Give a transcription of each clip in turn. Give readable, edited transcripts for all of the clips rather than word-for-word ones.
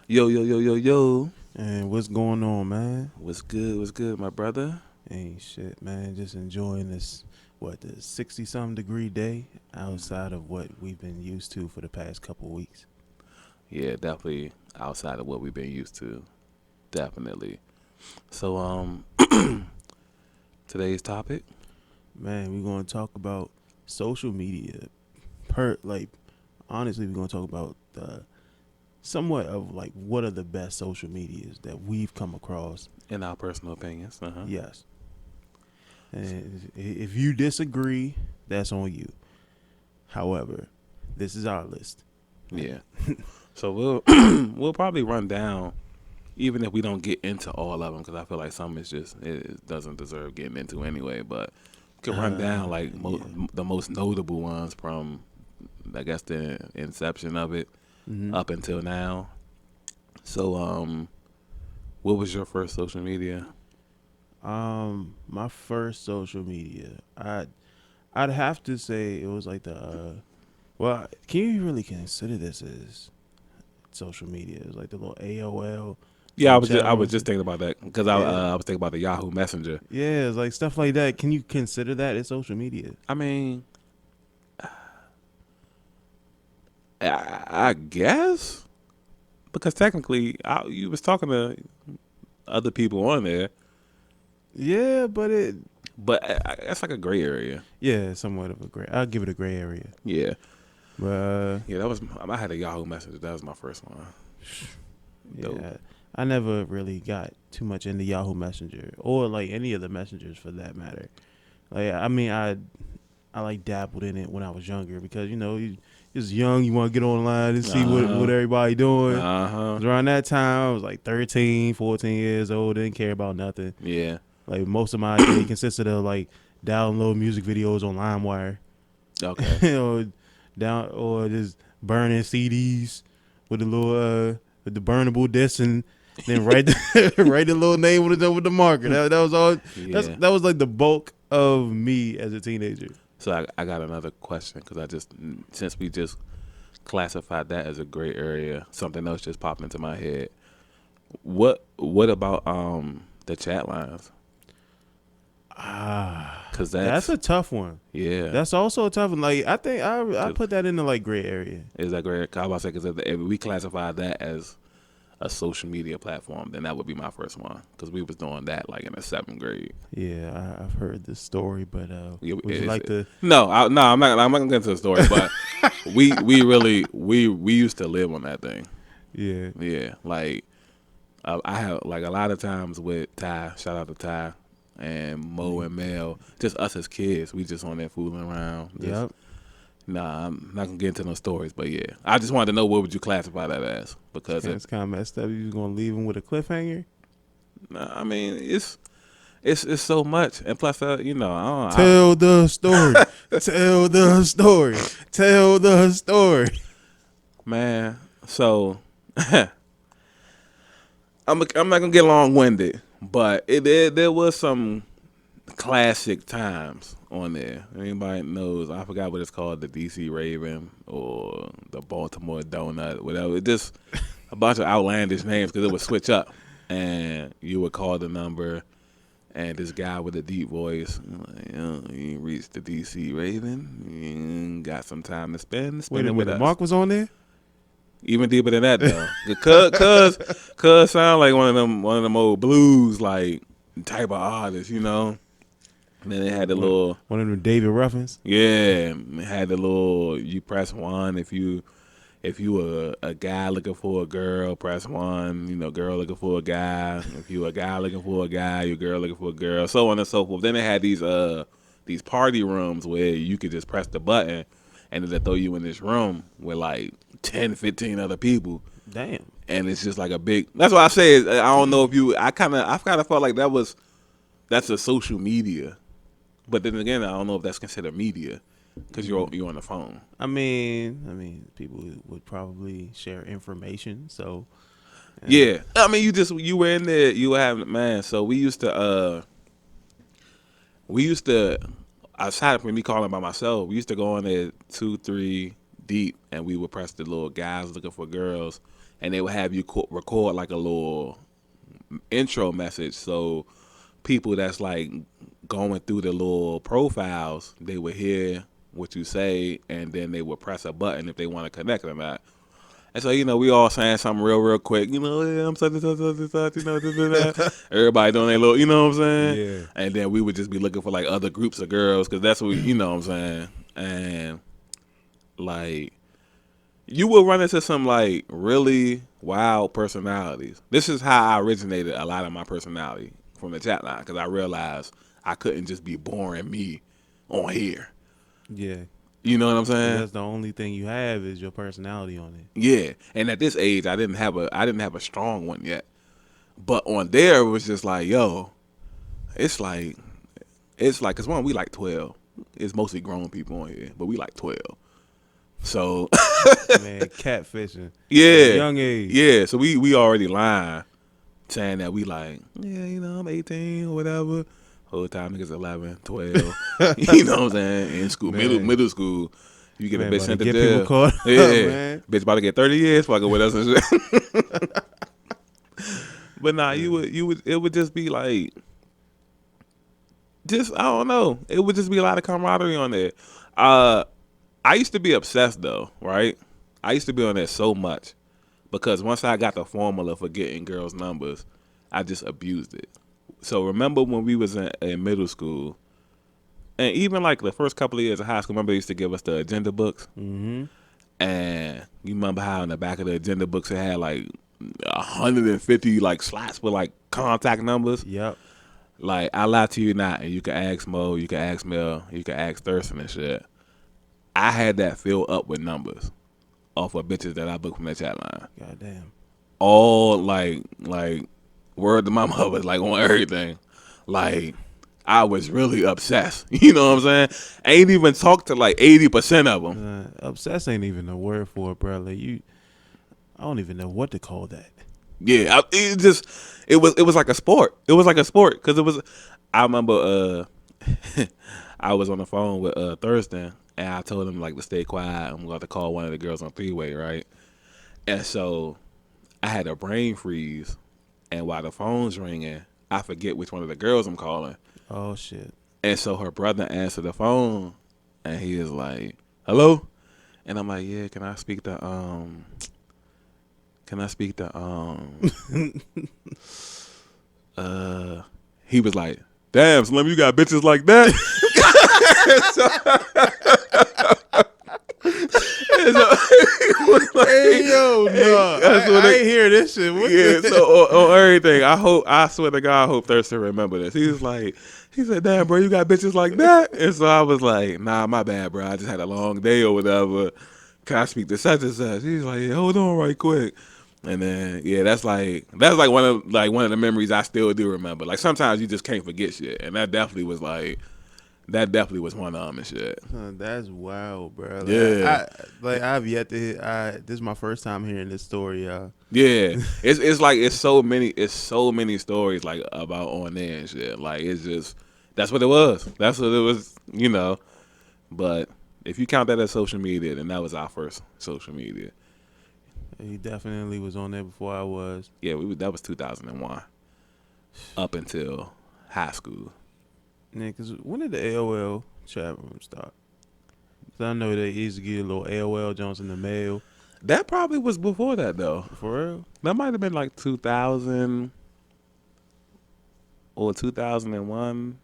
Yo, yo, yo, yo, yo. And what's going on, man? What's good? What's good, my brother? Ain't shit, man. Just enjoying this, the 60 something degree day outside of what we've been used to for the past couple weeks. Yeah, definitely outside of what we've been used to. Definitely. So, today's topic. Man, we're going to talk about social media. Honestly, we're going to talk about somewhat of like what are the best social medias that we've come across. In our personal opinions. Yes. And if you disagree, that's on you. However, this is our list. Yeah. So we'll we'll probably run down, even if we don't get into all of them, because I feel like some is just it doesn't deserve getting into anyway. But we could run down like Yeah. the most notable ones from, I guess, the inception of it Hmm. up until now. So, what was your first social media? My first social media, I'd have to say it was like well, can you really consider this as social media? It was like the little AOL Yeah, chat I was rooms. just thinking about that because Yeah, I was thinking about the Yahoo Messenger. yeah, it's like stuff like that. Can you consider that as social media? I mean, I guess because technically you was talking to other people on there, Yeah, but but that's like a gray area. yeah, somewhat of a gray. I'll give it a gray area. Yeah, But yeah, that was I had a Yahoo Messenger. That was my first one. Dope. yeah, I never really got too much into Yahoo Messenger or like any of the messengers for that matter. Like, I mean, I like dabbled in it when I was younger because you just young, you want to get online and see Uh what huh. everybody doing. Uh huh. 'Cause around that time, I was like 13, 14 years old, didn't care about nothing. Yeah. Like most of my day consisted of like download music videos on LimeWire, Okay. or just burning CDs with the little with the burnable disc and then write write the little name with the marker. That was all. Yeah. That was like the bulk of me as a teenager. So I got another question because since we just classified that as a gray area, something else just popped into my head. What about the chat lines? Cause That's that's a tough one. yeah. That's also a tough one. Like I think I 'Cause put that in the like gray area. is that gray? 'Cause I was about to say because if we classify that as a social media platform, then that would be my first one because we was doing that like in the seventh grade. Yeah, I've heard this story, but Yeah, would you like to? no, no, I'm not gonna get into the story, but we really we used to live on that thing. Yeah, Yeah, like I have like a lot of times with Ty, shout out to Ty and Mo and Mel, just us as kids, we just on there fooling around. yep. Nah, I'm not gonna get into no stories, but yeah, I just wanted to know what would you classify that as because It's kind of messed up. You was gonna leave him with a cliffhanger? I mean it's so much, and plus Tell the story. Tell the story. Tell the story. man, so I'm not gonna get long winded, but there was some classic times on there. Anybody knows? I forgot what it's called, the DC Raven or the Baltimore Donut, whatever. It just a bunch of outlandish names because it would switch up, and you would call the number, and this guy with a deep voice, like, you reached the DC Raven. You got some time to Wait spend a it with minute. us. Mark was on there? Even deeper than that though, cuz sound like one of them old blues like type of artists, you know. And then it had the little One of them David Ruffins? yeah, it had the little you press one if you were a guy looking for a girl, press one. You know, girl looking for a guy. If you a guy looking for a guy, you girl looking for a girl, so on and so forth. Then they had these party rooms where you could just press the button and it'll throw you in this room with like 10, 15 other people. Damn. And it's just like a big. That's why I say I don't know if you. I kind of felt like that's a social media, but then again, I don't know if that's considered media because you're on the phone. People would probably share information. So, Yeah, I mean, you were in there. You were having man. So we used to aside from me calling by myself, we used to go on there 2, 3 deep, and we would press the little guys looking for girls, and they would have you record like a little intro message. So people that's like going through the little profiles, they would hear what you say, and then they would press a button if they want to connect or not. And so, we all saying something real quick, yeah, I'm such and such, such and such, everybody doing their little, you know what I'm saying? Yeah. And then we would just be looking for like other groups of girls, because that's what you know what I'm saying? And like, you will run into some like really wild personalities. This is how I originated a lot of my personality from the chat line, because I realized I couldn't just be boring me on here. Yeah. You know what I'm saying? That's the only thing you have is your personality on it. Yeah, and at this age, I didn't have a strong one yet. But on there, it was just like, yo, it's like, cause one, we like 12. It's mostly grown people on here, but we like 12. So Man, catfishing. yeah, At a young age. yeah. So we already lying, saying that we like, yeah, I'm 18 or whatever. Whole time niggas 11, 12. You know what I'm saying? In school, Man. middle school. You get a bitch about sent to to get jail. people caught up, Yeah, man. bitch about to get 30 years fucking with us and shit. But nah, it would just be like, I don't know. It would just be a lot of camaraderie on there. I used to be obsessed though, right? I used to be on there so much because once I got the formula for getting girls' numbers, I just abused it. So remember when we was in middle school, and even like the first couple of years of high school, remember they used to give us the agenda books? Mm-hmm. And you remember how in the back of the agenda books it had like 150 like slots with like contact numbers? Yep. Like, I lie to you not, and you can ask Mo, you can ask Mel, you can ask Thurston and shit. I had that filled up with numbers off of bitches that I booked from that chat line. Goddamn. All like word to my mother, like on everything. Like, I was really obsessed. You know what I'm saying? I ain't even talked to like 80% of them. Obsessed ain't even a word for it, bro. Like I don't even know what to call that. Yeah, it was like a sport. It was like a sport because it was. I remember I was on the phone with Thurston, and I told him like to stay quiet. I'm going to call one of the girls on three-way, right? And so I had a brain freeze, and while the phone's ringing, I forget which one of the girls I'm calling. Oh shit. And so her brother answered the phone, and he is like, "Hello," and I'm like, "Yeah, can I speak to he was like, "Damn, Slim, you got bitches like that?" Hey yo, no, I ain't hear this shit. What Yeah, so on everything, I swear to God, I hope Thurston remember this. He said, "Damn, bro, you got bitches like that?" And so I was like, "Nah, my bad, bro. I just had a long day or whatever. Can I speak to such and such?" He's like, "Yeah, hold on right quick." And then yeah, that's like one of the memories I still do remember. Like sometimes you just can't forget shit, and that definitely was one of them and shit. That's wild, bro. Like, Yeah. I've yet to hear. This is my first time hearing this story, y'all. Yeah, it's so many stories like about on there and shit. Like it's just that's what it was. That's what it was, But if you count that as social media, then that was our first social media. He definitely was on there before I was. Yeah, that was 2001 up until high school. Yeah, because when did the AOL chat room start? 'Cause I know they used to get a little AOL Jones in the mail. That probably was before that though. For real? That might have been like 2000 or 2001.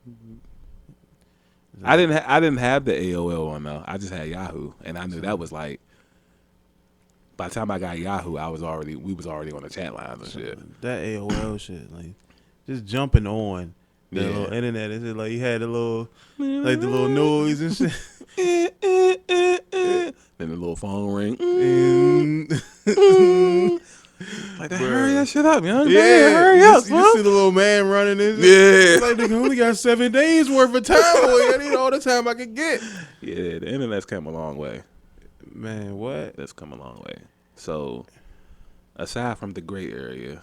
I didn't have the AOL one though. I just had Yahoo, and I knew that was like. By the time I got Yahoo, we was already on the chat lines and shit. That AOL shit, like just jumping on the little internet. Is it like you had the little noise and shit? Then the little phone ring. Like, hurry that shit up, young. Yeah, hurry up, you see the little man running in. Yeah. Like, nigga, only got 7 days worth of time. Boy. I need all the time I can get. Yeah, the internet's come a long way. Man, what? That's come a long way. So, aside from the gray area,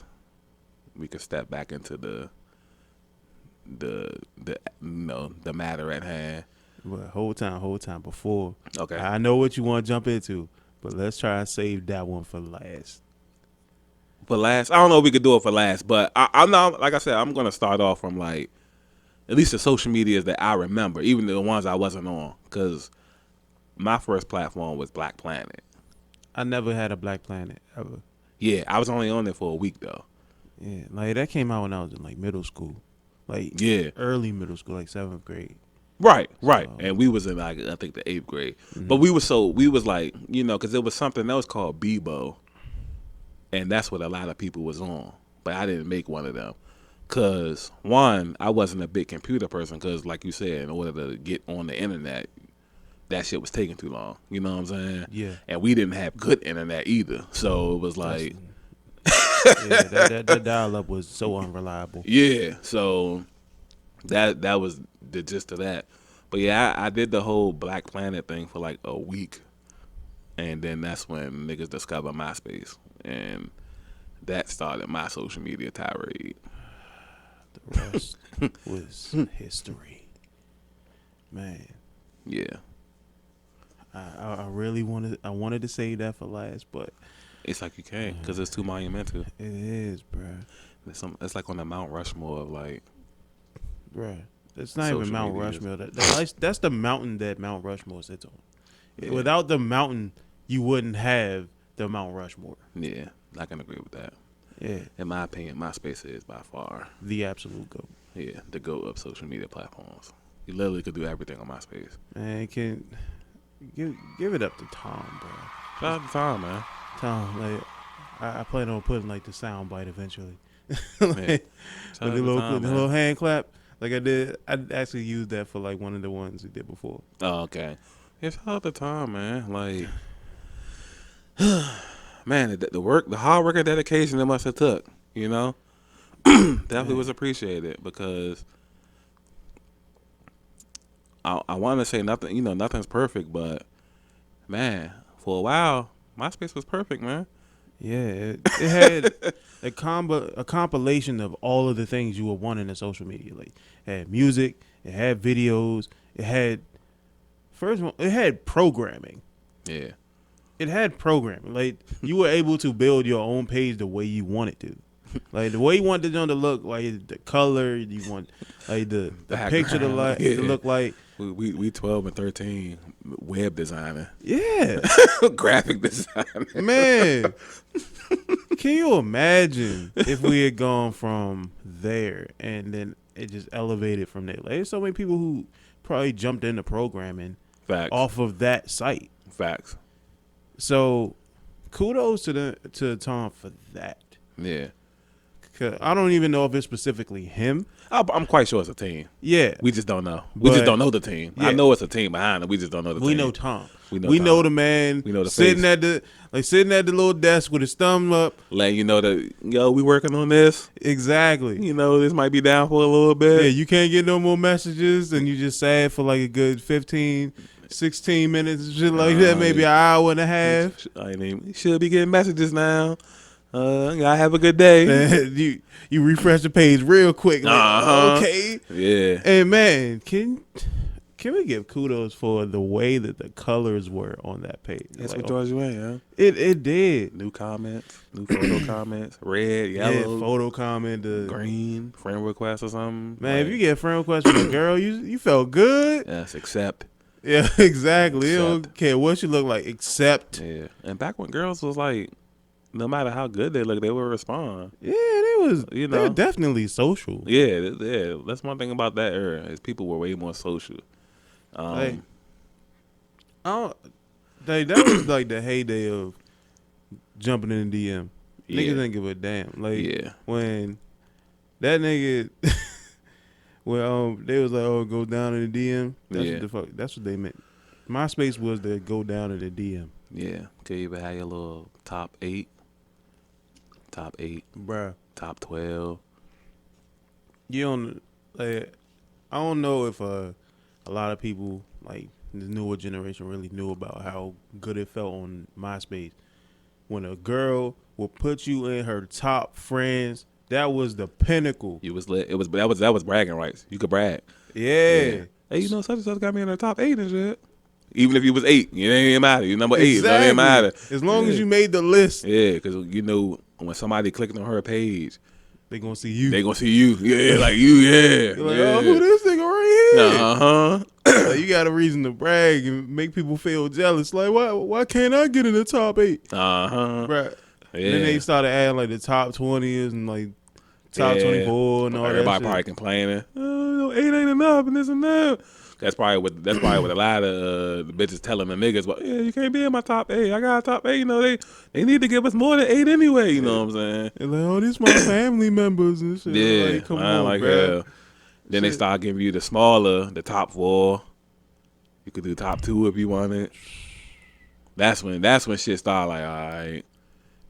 we could step back into the matter at hand. But whole time before. Okay. I know what you want to jump into, but let's try and save that one for last. For last, I don't know if we could do it for last, but I'm not, like I said, I'm gonna start off from like at least the social medias that I remember, even the ones I wasn't on, because my first platform was Black Planet. I never had a Black Planet ever. Yeah, I was only on there for a week though. Yeah, like that came out when I was in like middle school, like Yeah, early middle school, like 7th grade. right. So- And we was in like I think the 8th grade, but we was like because there was something else called Bebo, and that's what a lot of people was on, but I didn't make one of them. Cause one, I wasn't a big computer person. Cause like you said, in order to get on the internet, that shit was taking too long. You know what I'm saying? Yeah. And we didn't have good internet either, so it was like, Yeah, that dial up was so unreliable. yeah. So that was the gist of that. But yeah, I did the whole Black Planet thing for like a week, and then that's when niggas discovered MySpace, and that started my social media tirade. The rest was history. Man, Yeah. I really wanted to save that for last, but It's like you can't because it's too monumental. it is, bruh. It's like on the Mount Rushmore of like, Bruh. It's not Social even Mount media Rushmore. That's the mountain that Mount Rushmore sits on. Yeah. Without the mountain, you wouldn't have the Mount Rushmore. yeah, I can agree with that. Yeah, In my opinion, MySpace is by far, the absolute goat. yeah, the GOAT of social media platforms. You literally could do everything on MySpace. Man, can give it up to Tom, bro. Shout out to Tom, man. Tom, like I plan on putting like the sound bite eventually. Man, Like, shout out the to little, Tom, the man. little hand clap, like I did. I actually used that for like one of the ones we did before. Oh, okay. Yeah, shout out to Tom, man. Like, man, the work, the hard work and dedication that must have took, you know, definitely was appreciated because I want to say nothing, nothing's perfect, but man, for a while, MySpace was perfect, man. Yeah, it had a compilation of all of the things you would want in a social media. Like it had music, it had videos, it had it had programming. Yeah, It had programming. Like you were able to build your own page the way you wanted to. Like the way you wanted it to look, like the color you want, like the picture to look like. we 12 and 13 web designer, Yeah, graphic designer. man. Can you imagine if we had gone from there and then it just elevated from there? Like, there's so many people who probably jumped into programming Facts. off of that site. Facts. So, kudos to Tom for that. Yeah, 'Cause I don't even know if it's specifically him. I'm quite sure it's a team. Yeah, We just don't know. We But- just don't know the team. I yeah. know it's a team behind it. We just don't know the team. we know Tom. We know We Tom. know the man. We know the sitting face. sitting at the little desk with his thumb up. Letting you know that, we working on this. Exactly. This might be down for a little bit. Yeah, you can't get no more messages, and you just sad for like a good 15, 16 minutes, shit like that, maybe an hour and a half. I mean, you should be getting messages now. Y'all have a good day. And you refresh the page real quick. Like, Uh-huh. okay. Yeah. And man, can we give kudos for the way that the colors were on that page? That's Like, what draws you in, yeah. it did. New comments, new photo comments, red, Yeah, yellow, photo comment. green, friend request or something. Man, if Like, you get a friend request from a girl, you felt good. yes, accept. Yeah, exactly. You don't Accept. care what you look like, except. Yeah. And back when girls was like, no matter how good they look, they would respond. Yeah, they're know. definitely social. Yeah. That's one thing about that era is people were way more social. Like, that was like the heyday of jumping in the DM. Yeah. Niggas didn't give a damn. Like Yeah. when that nigga, when they was like, "Oh, go down in the DM." That's what they meant. MySpace was the go down in the DM, Yeah. Could you even have your little top 8, bruh. top 12. You don't like. I don't know if a lot of people like the newer generation really knew about how good it felt on MySpace when a girl would put you in her top friends. That was the pinnacle. You was lit. That was bragging rights. You could brag. Yeah. Hey, such and such got me in the top 8 and shit. Even if you was 8, it ain't matter. You number 8, it ain't matter. As long as you made the list. Yeah, because when somebody clicking on her page, they gonna see you. They gonna see you. Yeah, like you. Yeah. You're like, oh, who this nigga right here? Uh-huh. Like, you got a reason to brag and make people feel jealous. Like, why can't I get in the top 8? Uh-huh. Right. Yeah. Then they started adding like the top 20s and like top 24 and all that. Everybody probably complaining. 8 ain't enough and this and that. That's probably what a lot of the bitches telling the niggas. But yeah, you can't be in my top 8. I got a top 8. They need to give us more than 8 anyway. You know what I'm saying? They're like, oh, these my family members and shit. Yeah, like, come on, like bro. Then they start giving you the smaller, the top 4. You could do top 2 if you wanted. That's when shit start like, all right,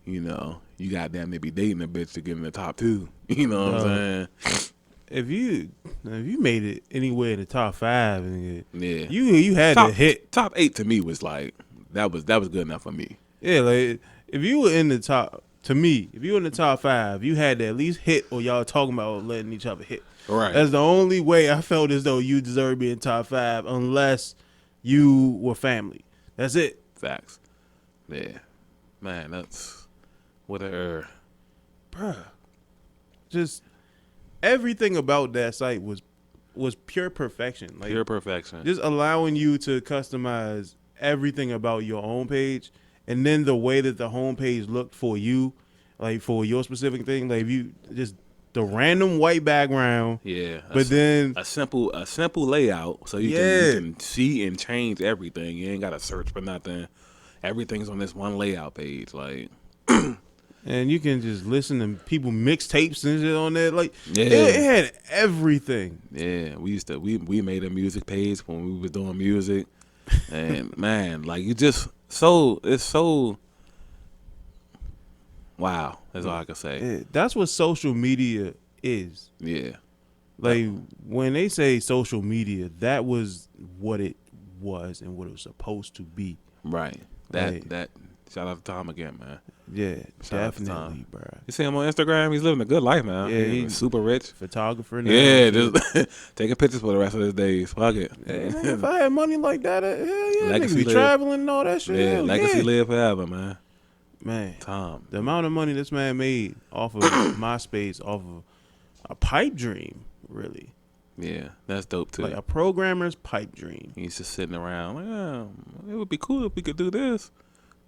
you goddamn to be dating a bitch to get in the top 2. You know what I'm saying? If you made it anywhere in the top 5, and yeah, you had to hit. Top 8 to me was like that was good enough for me. Yeah, like if you were in the top, to me, if you were in the top 5, you had to at least hit, or y'all talking about letting each other hit. Right. That's the only way I felt as though you deserve to be in top 5, unless you were family. That's it. Facts. Yeah, man, that's what a bruh. Just everything about that site was pure perfection. Like, pure perfection. Just allowing you to customize everything about your home page, and then the way that the home page looked for you, like for your specific thing. Like, if you just the random white background. Yeah. But then a simple layout so you can see and change everything. You ain't gotta search for nothing. Everything's on this one layout page. Like and you can just listen to people mixtapes and shit on there. Like, yeah. it had everything. Yeah, we made a music page when we was doing music, and man, like it's so wow. That's all I can say. Yeah, that's what social media is. Yeah, like when they say social media, that was what it was and what it was supposed to be. Right. That. Shout out to Tom again, man. Yeah, definitely, bro. You see him on Instagram? He's living a good life, man. Yeah, he's super rich. Photographer now. Yeah, just taking pictures for the rest of his days. Fuck it. Yeah, if I had money like that, hell yeah, legacy niggas be traveling and all that shit. Yeah, legacy live forever, man. Man, Tom. The amount of money this man made off of MySpace, off of a pipe dream, really. Yeah, that's dope too. Like a programmer's pipe dream. He's just sitting around like, it would be cool if we could do this.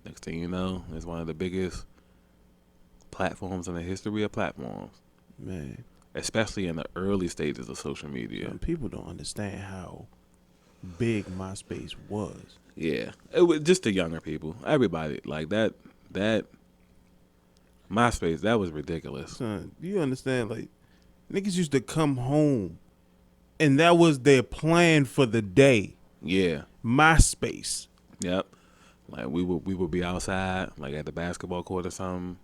Next thing you know, it's one of the biggest platforms in the history of platforms. Man. Especially in the early stages of social media. Some people don't understand how big MySpace was. Yeah. It was just the younger people. Everybody. Like that MySpace, that was ridiculous. Son, you understand? Like, niggas used to come home and that was their plan for the day. Yeah. MySpace. Yep. Like we would be outside, like at the basketball court or something,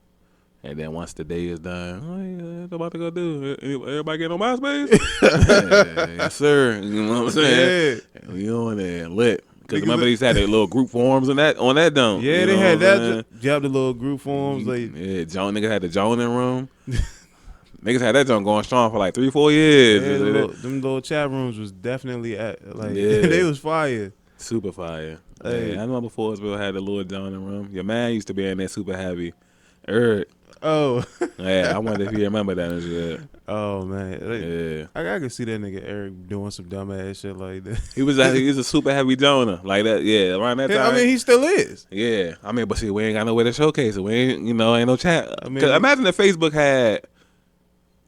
and then once the day is done, what about to go do? Everybody get on MySpace? Yes, sir. You know what I'm saying? Yeah. We on there lit. Because remember they used to have their little group forums and that on that dome. Yeah, they had that. You have the little group forums. Like, yeah, niggas had the Jonin room. Niggas had that junk going strong for like 3-4 years. Yeah, them little chat rooms was definitely they was fire. Super fire. Hey. Yeah, I remember Forestville had the little Jonin room. Your man used to be in there super heavy. Eric. Oh. Yeah, I wonder if you remember that and shit. Oh, man. Yeah. I could see that nigga Eric doing some dumbass shit like that. He was a super heavy Jonah. Like that, yeah, around that time. I mean, he still is. Yeah. I mean, but see, we ain't got nowhere to showcase it. We ain't, ain't no chat. I mean, imagine if Facebook had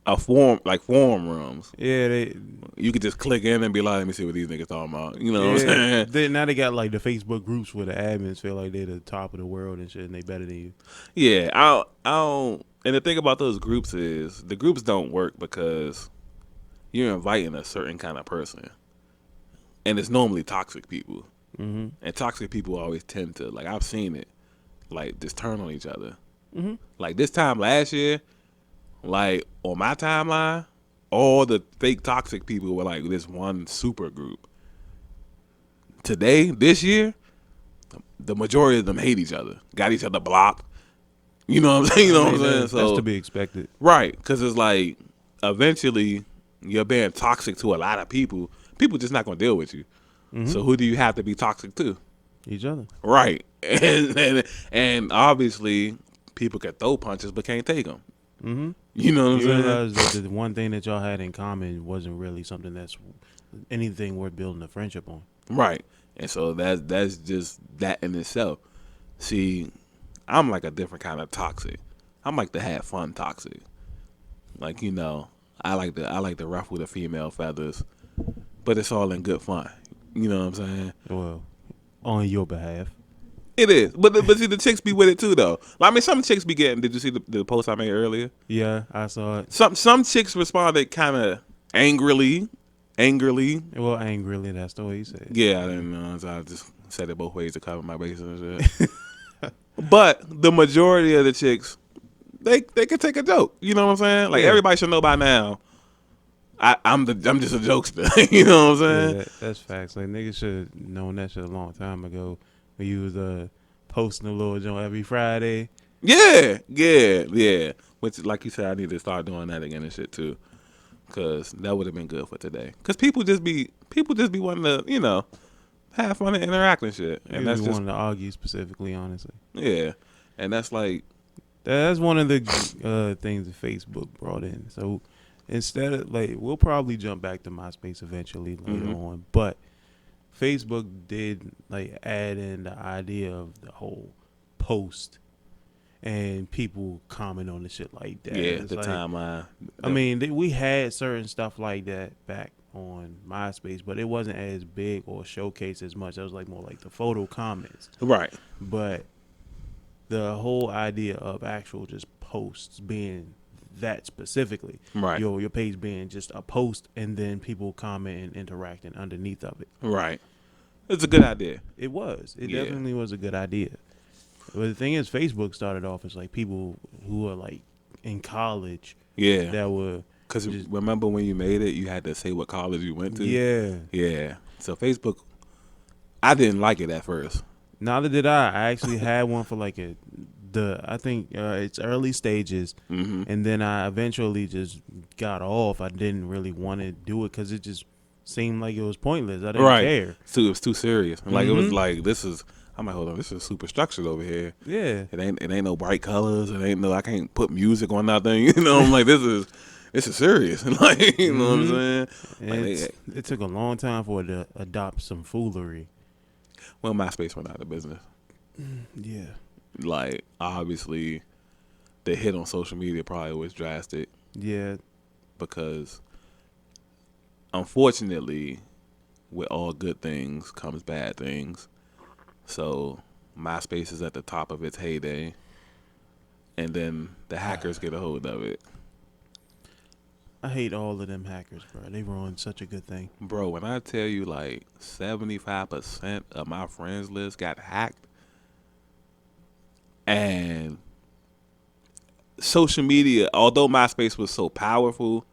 a forum rooms. Yeah, you could just click in and be like, let me see what these niggas talking about. You know what I'm saying? Now they got like the Facebook groups where the admins feel like they're the top of the world and shit, and they better than you. Yeah, I don't. And the thing about those groups is the groups don't work because you're inviting a certain kind of person, and it's normally toxic people. Mm-hmm. And toxic people always tend to, like, I've seen it, like, just turn on each other. Mm-hmm. Like this time last year, like on my timeline, all the fake toxic people were like this one super group. Today, this year, the majority of them hate each other, got each other blocked. You know what I'm saying? You know what I'm saying? So that's to be expected, right? Because it's like eventually you're being toxic to a lot of people. people just not gonna deal with you. So who do you have to be toxic to? Each other. Right, and obviously people can throw punches but can't take them. Mm-hmm. You know what I'm You saying? realize that the one thing that y'all had in common wasn't really something that's anything worth building a friendship on. Right, and so that's just that in itself. See, I'm like a different kind of toxic. I'm like the have fun toxic. Like, you know, I like to ruffle the female feathers, but it's all in good fun. You know what I'm saying? Well, on your behalf. It is, but see, the chicks be with it too, though. I mean, some chicks be getting. Did you see the post I made earlier? Yeah, I saw it. Some chicks responded kind of angrily. Well, angrily, that's the way you said it. Yeah, I didn't know. So I just said it both ways to cover my bases and shit. But the majority of the chicks, they could take a joke. You know what I'm saying? Like, Yeah. everybody should know by now. I'm just a jokester. You know what I'm saying? Yeah, that's facts. Like, niggas should have known that shit a long time ago when you was posting a little joint every Friday. Yeah. Which, like you said, I need to start doing that again and shit too, cause that would have been good for today. Cause people just be wanting to, you know, have fun and interact and shit, and that's just wanting to argue specifically, honestly. yeah, and that's like That's one of the things that Facebook brought in. So instead of like, we'll probably jump back to MySpace eventually later on, but Facebook did like add in the idea of the whole post and people comment on the shit like that. yeah, It's the like, timeline. I mean, we had certain stuff like that back on MySpace, but it wasn't as big or showcased as much. It was like more like the photo comments. Right. But the whole idea of actual just posts being that specifically, Right. your page being just a post and then people comment and interacting underneath of it. Right. It's a good idea. It was. It Yeah. definitely was a good idea. But the thing is, Facebook started off as like people who were like in college Yeah. that were Because remember when you made it, you had to say what college you went to. Yeah. So Facebook, I didn't like it at first. Neither did I. I actually had one for like I think it's early stages, and then I eventually just got off. I didn't really want to do it because it just seemed like it was pointless. I didn't care. So it was too serious. Like it was like I'm like, hold on, this is super structured over here. Yeah. It ain't no bright colors. It ain't no, I can't put music on nothing. You know, I'm like, this is serious. Like, you know what I'm saying? Like, It took a long time for it to adopt some foolery. well, MySpace went out of business. Yeah. Like, obviously, the hit on social media probably was drastic Yeah. because, unfortunately, with all good things comes bad things. So MySpace is at the top of its heyday, and then the hackers get a hold of it. I hate all of them hackers, bro. They ruined such a good thing. Bro, when I tell you like 75% of my friends list got hacked, and social media, although MySpace was so powerful,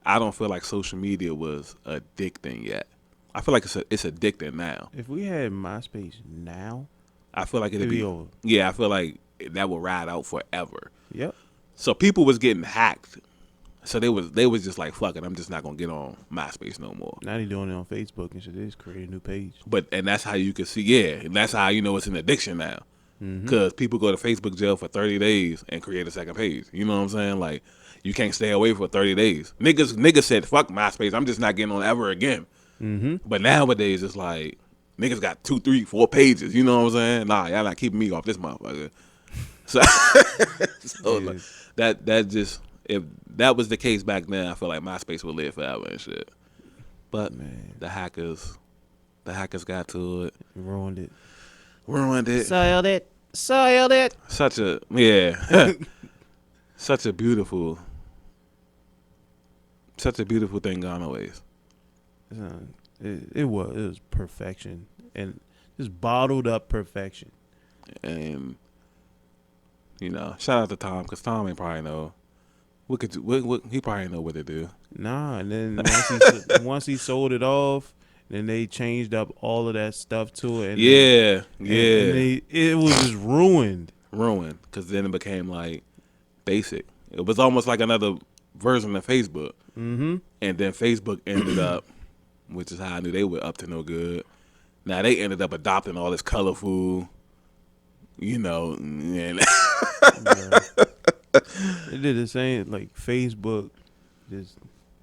I don't feel like social media was addicting yet. I feel like it's addicting now. If we had MySpace now, I feel like it'd be be over. Yeah, I feel like that would ride out forever. Yep. So people was getting hacked. So they was just like, fuck it, I'm just not gonna get on MySpace no more. Now they doing it on Facebook and shit. They just create a new page. And that's how you can see, and that's how you know it's an addiction now. Because people go to Facebook jail for 30 days and create a second page. You know what I'm saying? Like, you can't stay away for 30 days. Niggas said, fuck MySpace, I'm just not getting on ever again. But nowadays, it's like, niggas got 2, 3, 4 pages. You know what I'm saying? Nah, y'all not keeping me off this motherfucker. So, like, that just, if that was the case back then, I feel like MySpace would live forever and shit. But the hackers got to it. Ruined it. Soiled it. Such a beautiful thing gone a waste. It was perfection, and just bottled up perfection. And you know, shout out to Tom, because Tom ain't probably know. He probably know what to do. Nah, and then once he sold it off, then they changed up all of that stuff to it. And it was just ruined. Because then it became like basic. It was almost like another version of Facebook. And then Facebook ended up which is how I knew they were up to no good. Now they ended up adopting all this colorful, and Yeah. They did the same like Facebook. Just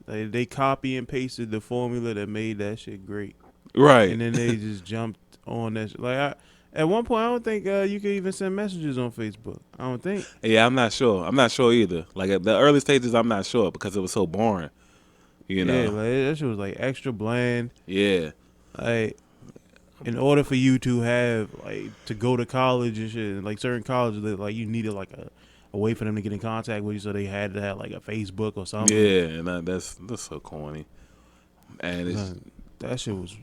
they copy and pasted the formula that made that shit great, right. and then they just jumped on that. At one point, I don't think you could even send messages on Facebook. I don't think. Yeah, I'm not sure. I'm not sure either. Like at the early stages, I'm not sure because it was so boring. Yeah, like that shit was like extra bland. Yeah. Like, in order for you to have to go to college and shit, like certain colleges, that you needed like a way for them to get in contact with you, so they had to have like a Facebook or something. Yeah, and that's so corny. And it's that shit was,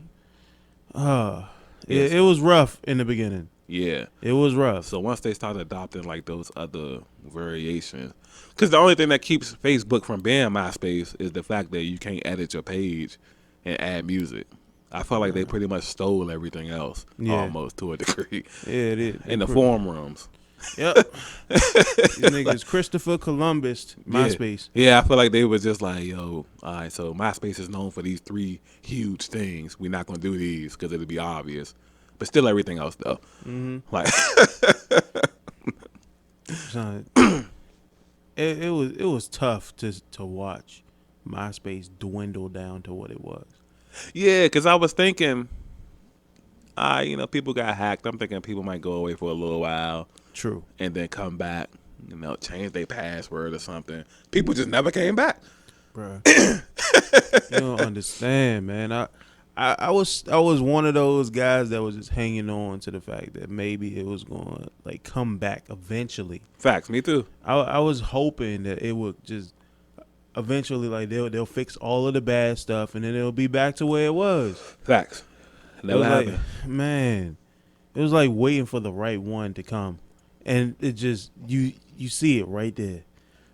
Yes. it was rough in the beginning. Yeah. It was rough. So once they started adopting like those other variations, because the only thing that keeps Facebook from being MySpace is the fact that you can't edit your page and add music. I felt like they pretty much stole everything else, almost to a degree. Yeah, it is. In the forum rooms. Yep. These niggas Christopher Columbus, MySpace. Yeah, I feel like they was just like, yo, all right, so MySpace is known for these 3 huge things. We're not going to do these because it'll be obvious. But still everything else, though. Mm-hmm. Like, Son, it was tough to watch MySpace dwindle down to what it was. yeah, because I was thinking, people got hacked. I'm thinking people might go away for a little while. True. And then come back, change their password or something. People just never came back. Bruh. You don't understand, man. I was one of those guys that was just hanging on to the fact that maybe it was going to come back eventually. Facts, me too. I was hoping that it would just eventually they'll fix all of the bad stuff and then it'll be back to where it was. Facts. Never happened. Man, it was like waiting for the right one to come, and it just you see it right there,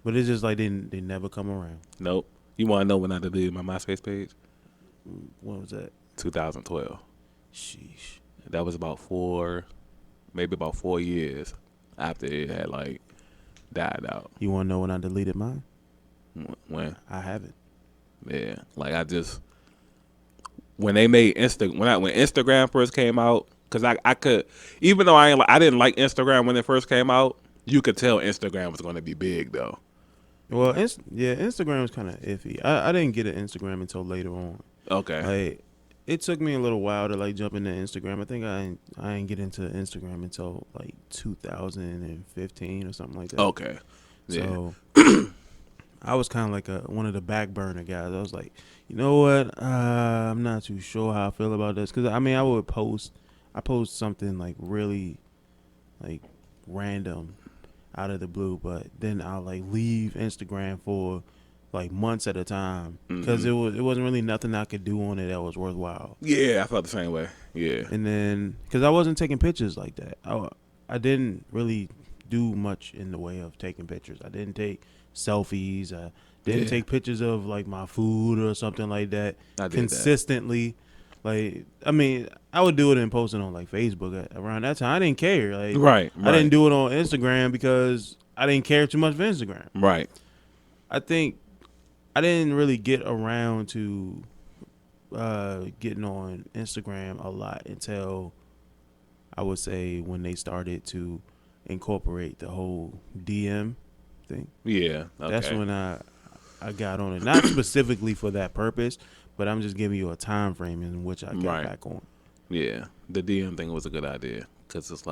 but it's just like they never come around. Nope. You want to know when I deleted my MySpace page? When was that? 2012. Sheesh. That was about 4 years after it had died out. You want to know when I deleted mine? When? I haven't. Yeah, I just when they made when Instagram first came out, because I could, even though I didn't like Instagram when it first came out, you could tell Instagram was going to be big though. Well, Instagram was kind of iffy. I didn't get an Instagram until later on. Okay. It took me a little while to jump into Instagram. I think I didn't get into Instagram until 2015 or something like that. Okay. Yeah. So I was kind of one of the back burner guys. I was like, you know what? I'm not too sure how I feel about this, because I would post something really random out of the blue, but then I'll leave Instagram for months at a time, because it wasn't really nothing I could do on it that was worthwhile. Yeah, I felt the same way. Yeah. And then because I wasn't taking pictures like that, I didn't really do much in the way of taking pictures. I didn't take selfies. I didn't take pictures of my food or something like that consistently. I would do it and post it on Facebook around that time. I didn't care. Right. I didn't do it on Instagram because I didn't care too much for Instagram. Right. I think I didn't really get around to getting on Instagram a lot until I would say when they started to incorporate the whole DM thing. Yeah. Okay. That's when I got on it. Not specifically for that purpose, but I'm just giving you a time frame in which I got back on. Yeah. The DM thing was a good idea, because it's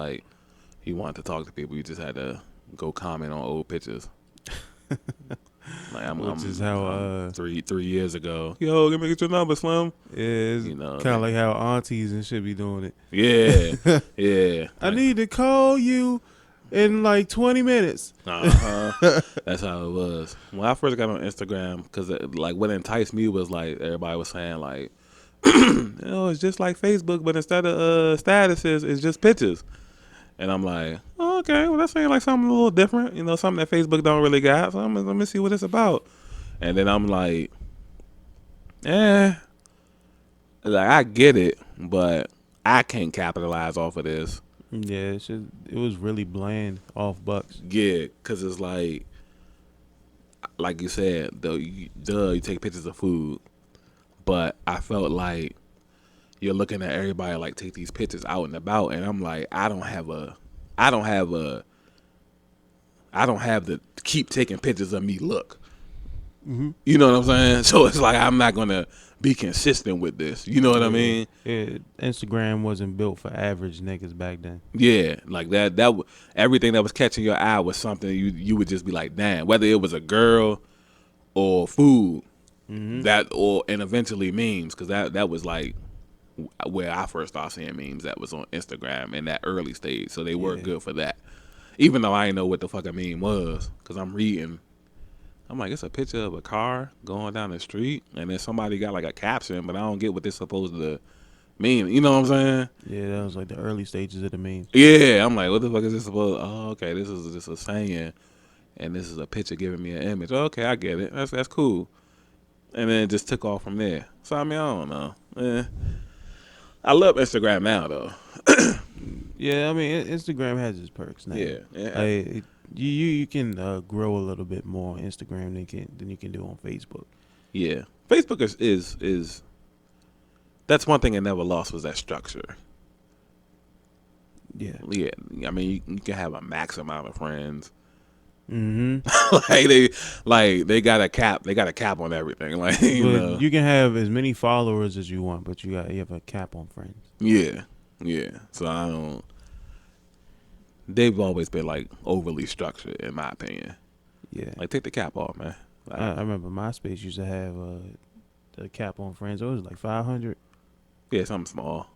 you wanted to talk to people, you just had to go comment on old pictures. Which is how 3 years ago. Yo, let me get your number, Slim. Yeah, it's kind of like how aunties and shit be doing it. Yeah, yeah. I need to call you in 20 minutes. That's how it was. When I first got on Instagram, because what enticed me was everybody was saying it's just like Facebook, but instead of statuses, it's just pictures. And I'm like, oh, okay, well, that seems something a little different, something that Facebook don't really got. So let me see what it's about. And then I'm like, I get it, but I can't capitalize off of this. Yeah, it was really bland off bucks. Yeah, because it's like you said, you take pictures of food, but I felt like you're looking at everybody like take these pictures out and about, and I'm like, I don't have the keep taking pictures of me look. Mm-hmm. You know what I'm saying? So it's like I'm not gonna be consistent with this. You know what I mean? Yeah, Instagram wasn't built for average niggas back then. Yeah, like everything that was catching your eye was something you would just be like, damn. Whether it was a girl or food, and eventually memes, because that was like where I first started seeing memes. That was on Instagram in that early stage, so they were good for that. Even though I didn't know what the fuck a meme was, because I'm reading. I'm like, it's a picture of a car going down the street, and then somebody got like a caption, but I don't get what they're supposed to mean. You know what I'm saying? Yeah, that was like the early stages of the meme. Yeah, I'm like, what the fuck is this supposed? Oh, okay, this is just a saying, and this is a picture giving me an image. Okay, I get it. That's cool. And then it just took off from there. So I mean, I don't know. I love Instagram now though. Yeah, I mean, Instagram has its perks now. Yeah. Like, you can grow a little bit more on Instagram than you can do on Facebook. Yeah, Facebook is that's one thing it never lost was that structure. Yeah. Yeah, I mean, you can have a max amount of friends. Mm-hmm. they got a cap. They got a cap on everything. Like you can have as many followers as you want, but you have a cap on friends. Yeah. So I don't. They've always been like overly structured, in my opinion. Yeah. Like take the cap off, man. Like, I remember MySpace used to have the cap on friends. It was like 500. Yeah, something small.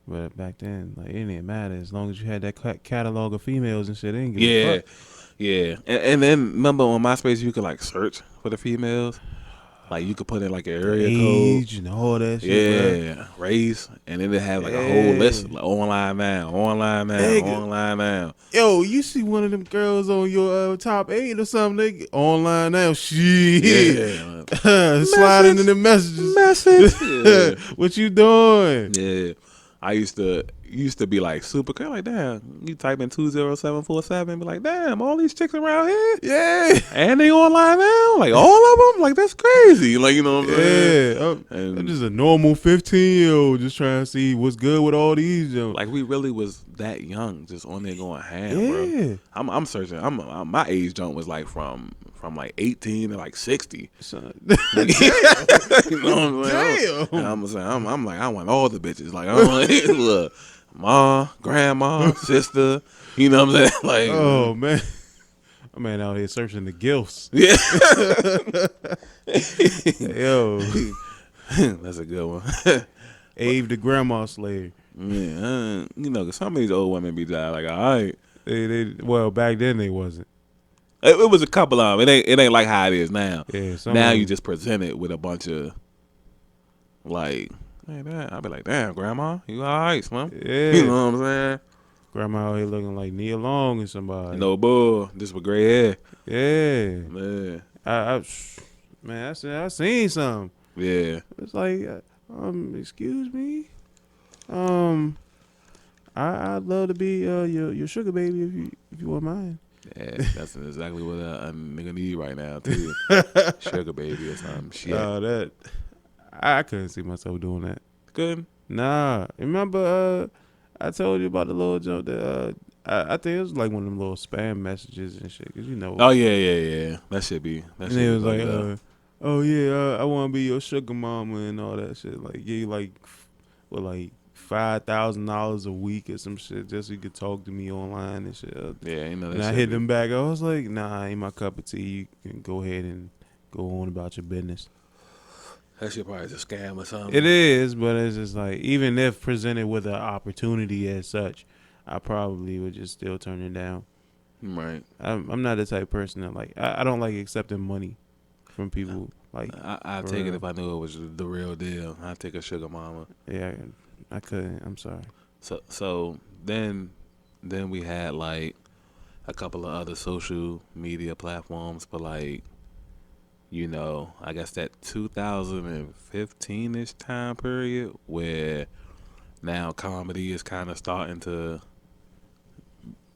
But back then, like, it didn't matter as long as you had that catalog of females and shit. They didn't give a fuck. Yeah. And then remember on MySpace you could like search for the females. Like you could put in like an area Age code. and all that shit. Yeah, race, and then they have like a whole list like online now. Yo, you see one of them girls on your top 8 or something? They online now. Shit. Yeah. Sliding in the messages. Yeah. What you doing? Yeah. I used to be like super cool. Like, damn, you type in 20747 and be like, damn, all these chicks around here? Yeah. And they online now? Like, all of them? Like, that's crazy. Like, you know what I'm saying? Yeah. I'm just a normal 15-year-old just trying to see what's good with all these. Like, we really was that young, just on there going ham, Yeah. bro. I'm searching. My age jump was like from like 18 to like 60. Son. You know what I'm saying? Damn. I'm like, I want all the bitches. Like, I want look, ma, grandma, sister. You know what I'm saying? Like, Oh man. My man out here searching the gilfs. yeah. Yo. That's a good one. Abe the grandma slave. Yeah, you know, 'cause some of these old women be like, all right. Well, back then they wasn't. It was a couple of them. It ain't like how it is now. Yeah, Now you just present it with a bunch of like, hey, damn. I'll be like, damn, grandma, you all right, Slim? Yeah. You know what I'm saying? Grandma out here looking like Nia Long and somebody. No bull, just with gray hair. Yeah. Yeah. Man, I seen something. Yeah. It's like, excuse me. I'd love to be your sugar baby if you wouldn't mind. Yeah, that's exactly what a nigga need right now too. Sugar baby or something. Shit. That I couldn't see myself doing that. Good. Nah, remember I told you about the little jump that I think it was like one of them little spam messages and shit. 'Cause you know. Oh yeah. That should be. And it was like, oh yeah, I want to be your sugar mama and all that shit. Like, yeah, like $5,000 a week or some shit just so you could talk to me online and shit. Yeah, you know. And I hit them back. I was like, nah, ain't my cup of tea. You can go ahead and go on about your business. That shit probably is a scam or something. It is, but it's just like, even if presented with an opportunity as such, I probably would just still turn it down. Right. I'm not the type of person that like, I don't like accepting money from people. Like, I'd take it if I knew it was the real deal. I'd take a sugar mama. Yeah, I couldn't. I'm sorry. So then we had like a couple of other social media platforms, but like, you know, I guess that 2015-ish time period where now comedy is kind of starting to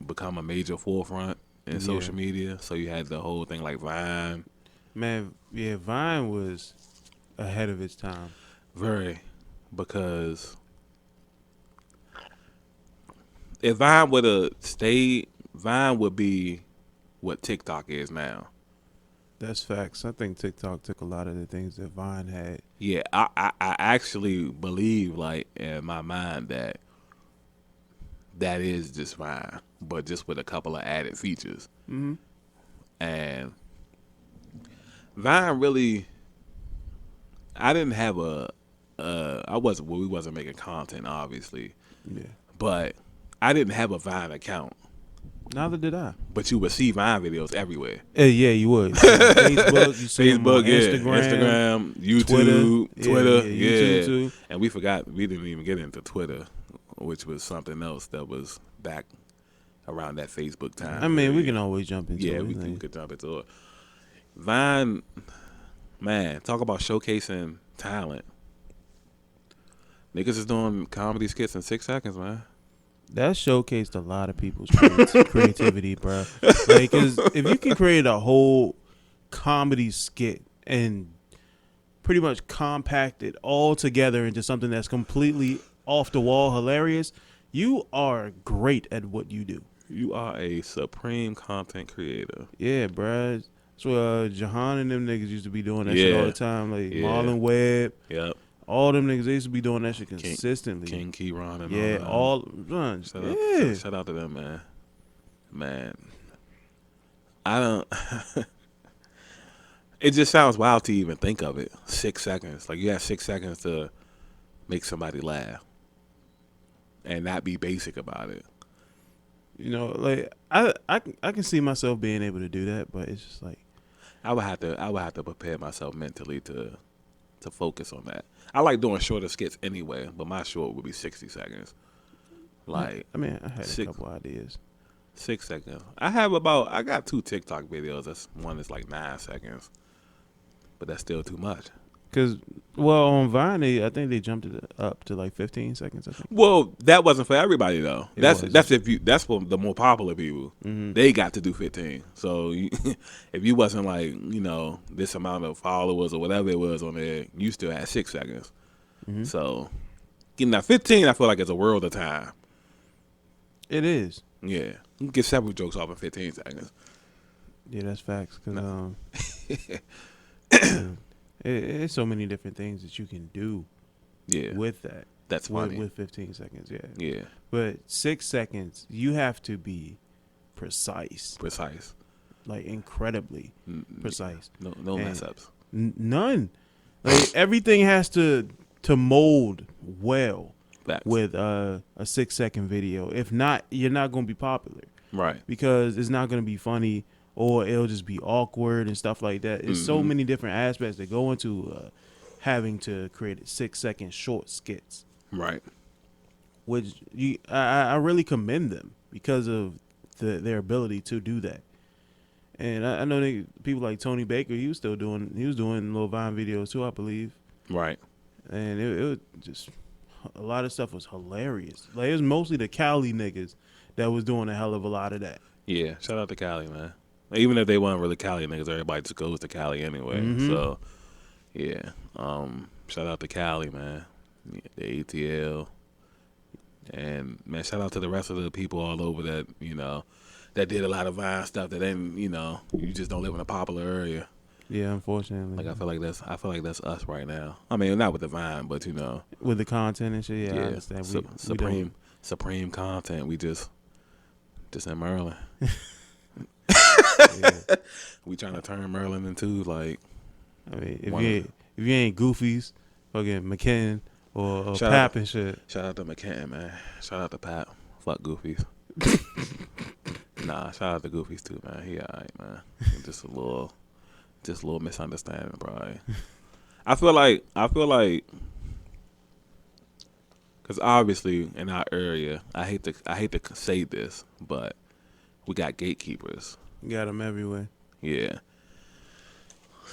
become a major forefront in social media. So you had the whole thing like Vine. Man, yeah, Vine was ahead of its time. Very, because if Vine would have stayed, Vine would be what TikTok is now. That's facts. I think TikTok took a lot of the things that Vine had. Yeah, I actually believe, like, in my mind that is just Vine, but just with a couple of added features. Mm-hmm. And Vine really, I didn't have we wasn't making content, obviously, Yeah. but I didn't have a Vine account. Neither did I. But you would see Vine videos everywhere. Yeah, you would. Facebook, you see them on Instagram, YouTube, Twitter, YouTube too. And we didn't even get into Twitter, which was something else that was back around that Facebook time. I mean, we can always jump into it. Yeah, we could jump into it. Vine, man, talk about showcasing talent. Niggas is doing comedy skits in 6 seconds, man. That showcased a lot of people's creativity, bro. Like, 'cause if you can create a whole comedy skit and pretty much compact it all together into something that's completely off the wall hilarious, you are great at what you do. You are a supreme content creator. Yeah, bro. That's what Jahan and them niggas used to be doing that shit all the time. Like Marlon Webb. Yep. All them niggas, they used to be doing that shit consistently. King Keyron and all shout out to them, man. Man, I don't. It just sounds wild to even think of it. 6 seconds, like you have 6 seconds to make somebody laugh, and not be basic about it. You know, like I can see myself being able to do that, but it's just like I would have to prepare myself mentally to focus on that. I like doing shorter skits anyway, but my short would be 60 seconds. Like, I mean, I had a couple ideas. 6 seconds. I got 2 TikTok videos. One is like 9 seconds, but that's still too much. Cause, well, on Vine, I think they jumped it up to like 15 seconds. I think. Well, that wasn't for everybody though. That's wasn't. for the more popular people. Mm-hmm. They got to do 15. So if you wasn't like this amount of followers or whatever it was on there, you still had 6 seconds. Mm-hmm. So getting that 15, I feel like it's a world of time. It is. Yeah, you can get several jokes off in 15 seconds. Yeah, that's facts. Cause it's so many different things that you can do. Yeah, with that. That's funny. With 15 seconds, yeah. Yeah. But 6 seconds, you have to be precise. Precise. Like incredibly precise. No mess ups. None. Like everything has to mold well. Facts. With a 6 second video. If not, you're not going to be popular. Right. Because it's not going to be funny or it'll just be awkward and stuff like that. It's so many different aspects that go into having to create 6 second short skits. Right. Which I really commend them because of their ability to do that. And I know people like Tony Baker, he was doing little Vine videos too, I believe. Right. And it was just a lot of stuff was hilarious. Like it was mostly the Cali niggas that was doing a hell of a lot of that. Yeah, shout out to Cali, man. Even if they weren't really Cali niggas, everybody just goes to Cali anyway. Mm-hmm. So, yeah. Shout out to Cali, man. Yeah, the ATL. And, man, shout out to the rest of the people all over that, that did a lot of Vine stuff that then, you just don't live in a popular area. Yeah, unfortunately. Like I feel like that's us right now. I mean, not with the Vine, but with the content and shit. Yeah, I understand. Supreme content. We just in Maryland. Yeah. We trying to turn Maryland into like. I mean, if you ain't Goofies, fucking McKinnon or Pap and shit. Shout out to McKinnon, man. Shout out to Pap. Fuck Goofies. Nah, shout out to Goofies too, man. He alright, man. Just a little misunderstanding, probably. I feel like, because obviously in our area, I hate to say this, but we got gatekeepers. You got them everywhere. Yeah.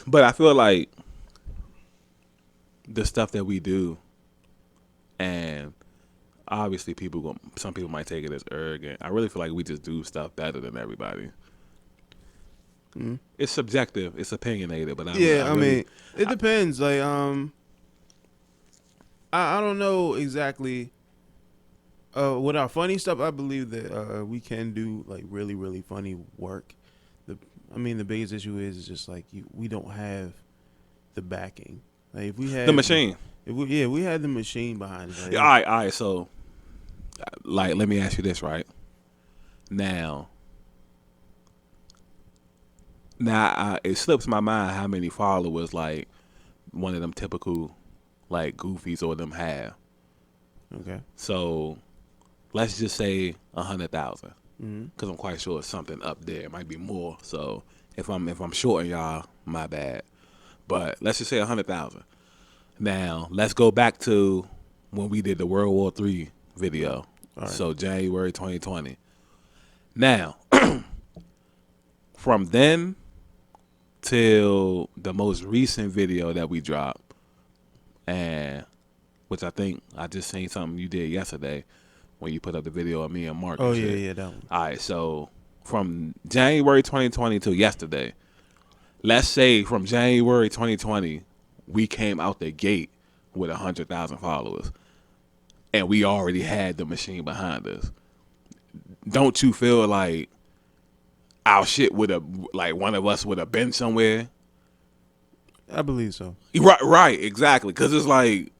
But I feel like the stuff that we do, and obviously some people might take it as arrogant. I really feel like we just do stuff better than everybody. Mhm. It's subjective. It's opinionated, but I mean, it depends. Like, I don't know exactly. With our funny stuff, I believe that we can do like really really funny work. The biggest issue is just like we don't have the backing. Like if we the had, machine. if we had the machine behind us. Like, Yeah, all right. So, like, let me ask you this, right? Now, it slips my mind how many followers like one of them typical like goofies or them have. Okay. So let's just say 100,000, Mm-hmm. because I'm quite sure it's something up there. It might be more. So if I'm shorting y'all, my bad. But let's just say 100,000. Now let's go back to when we did the World War III video. Right. So January 2020. Now, from then till the most recent video that we dropped, and which I think I just seen something you did yesterday when you put up the video of me and Mark. Oh and yeah, shit. yeah, that one. All right, so from January 2020 till yesterday, let's say from January 2020, we came out the gate with 100,000 followers, and we already had the machine behind us. Don't you feel like our shit would have, like, one of us would have been somewhere? I believe so. Right, exactly. Because it's like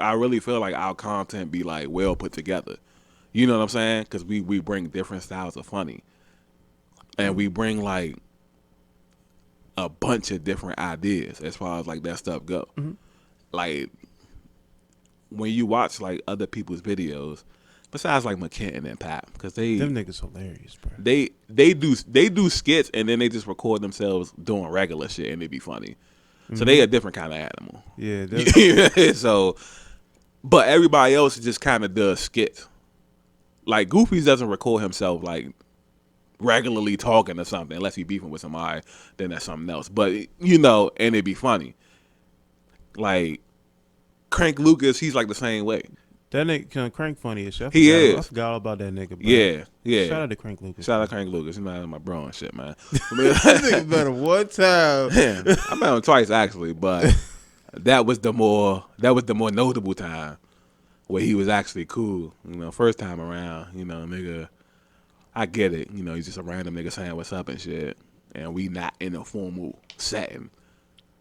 I really feel like our content be like well put together. You know what I'm saying? Because we bring different styles of funny, and we bring like a bunch of different ideas as far as like that stuff go. Mm-hmm. Like when you watch like other people's videos, besides like McKenton and Pap, because Them niggas hilarious, bro. they do skits and then they just record themselves doing regular shit and it be funny. So they a different kind of animal. Yeah. So, but everybody else just kind of does skits. Like Goofy doesn't record himself like regularly talking or something unless he beefing with somebody. Then that's something else. But and it'd be funny. Like Crank Lucas, he's like the same way. That nigga Crank funny as shit. I forgot all about that nigga, bro. Yeah. Shout out to Crank Lucas. Shout out Crank Lucas. You know, my bro and shit, man. That nigga better one time. Yeah, I met him twice actually, but that was the more notable time where he was actually cool. First time around, nigga, I get it. He's just a random nigga saying what's up and shit, and we not in a formal setting.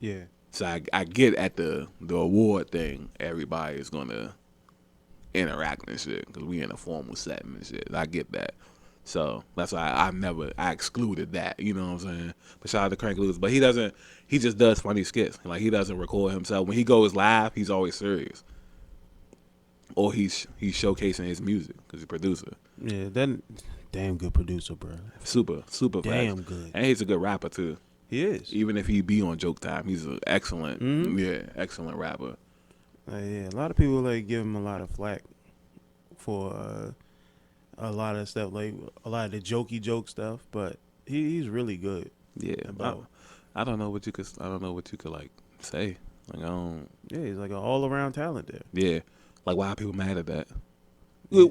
Yeah. So I get at the award thing, everybody is gonna interact and shit because we in a formal setting and shit. I get that. So that's why I excluded that. You know what I'm saying? But shout out to Crank Lucas. But he just does funny skits. Like he doesn't record himself. When he goes live, he's always serious. Or he's showcasing his music because he's a producer. Yeah, that damn good producer, bro. Super Damn fast. good. And he's a good rapper too. He is. Even if he be on Joke Time, he's an excellent, excellent rapper. Yeah, a lot of people like give him a lot of flack for a lot of stuff, like a lot of the jokey joke stuff, but he's really good. Yeah, I don't know what you could like say. Like I don't. Yeah, he's like an all around talent there. Yeah, like why are people mad at that? Well,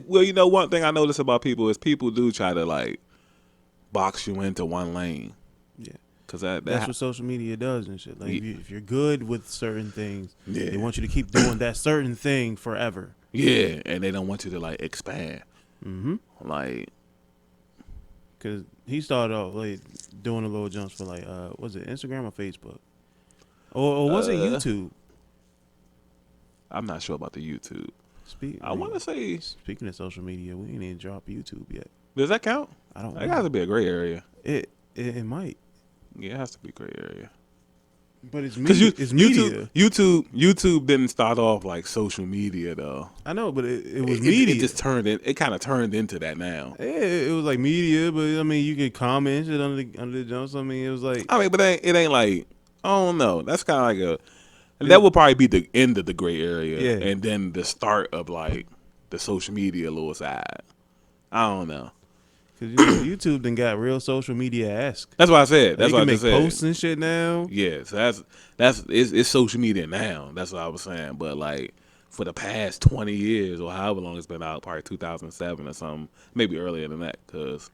one thing I notice about people is people do try to like box you into one lane. Yeah. Cause that's what social media does and shit. Like yeah. if you're good with certain things, yeah. they want you to keep doing that certain thing forever. Yeah, and they don't want you to like expand. Mm-hmm. Like, cause he started off like doing a little jumps for like was it Instagram or Facebook, or was it YouTube? I'm not sure about the YouTube. I want to say. Speaking of social media, we ain't even dropped YouTube yet. Does that count? I don't know. It has to be a gray area. It might. Yeah, it has to be a gray area. But it's media. It's media. YouTube didn't start off like social media though. I know, but it was media. It just turned in. It kind of turned into that now. Yeah, it was like media, but I mean, you could comment shit under the jumps. I mean, it was like. I mean, but it ain't like I don't know. That's kind of like that would probably be the end of the gray area, yeah, and then the start of like the social media little side. I don't know. Cause YouTube then got real social media-esque. That's what I said. That's what I just said. You can make posts and shit now. Yeah, so it's social media now. That's what I was saying. But like for the past 20 years or however long it's been out, probably 2007 or something, maybe earlier than that. Cause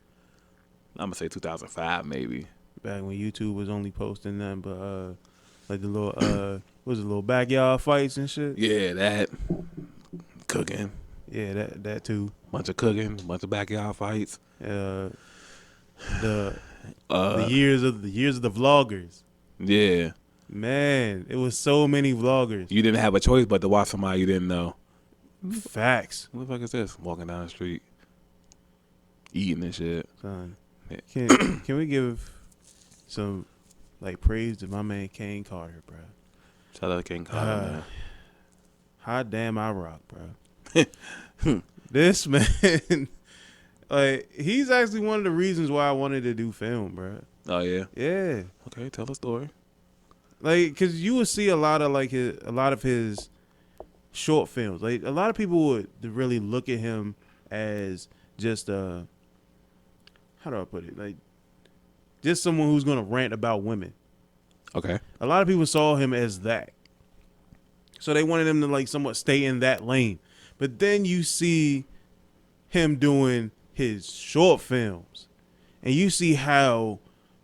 I'm gonna say 2005 maybe. back when YouTube was only posting nothing but like the little what was it, little backyard fights and shit. Yeah, that cooking, Yeah, that too. bunch of cooking, bunch of backyard fights. The years of the vloggers. Yeah, Man, it was so many vloggers. you didn't have a choice but to watch somebody you didn't know. Facts, What the fuck is this? Walking down the street, eating and shit. son. Yeah. Can we give some like praise to my man Kane Carter, bro? Shout out to King Carter, man. Hot damn, I rock, bro. This man, like, he's actually one of the reasons why I wanted to do film, bro. Oh yeah. Yeah, Okay, tell a story. like, cause you would see a lot of his short films. Like, a lot of people would really look at him as just how do I put it? Like, just someone who's gonna rant about women. Okay. A lot of people saw him as that. So they wanted him to like somewhat stay in that lane. But then you see him doing his short films. And you see how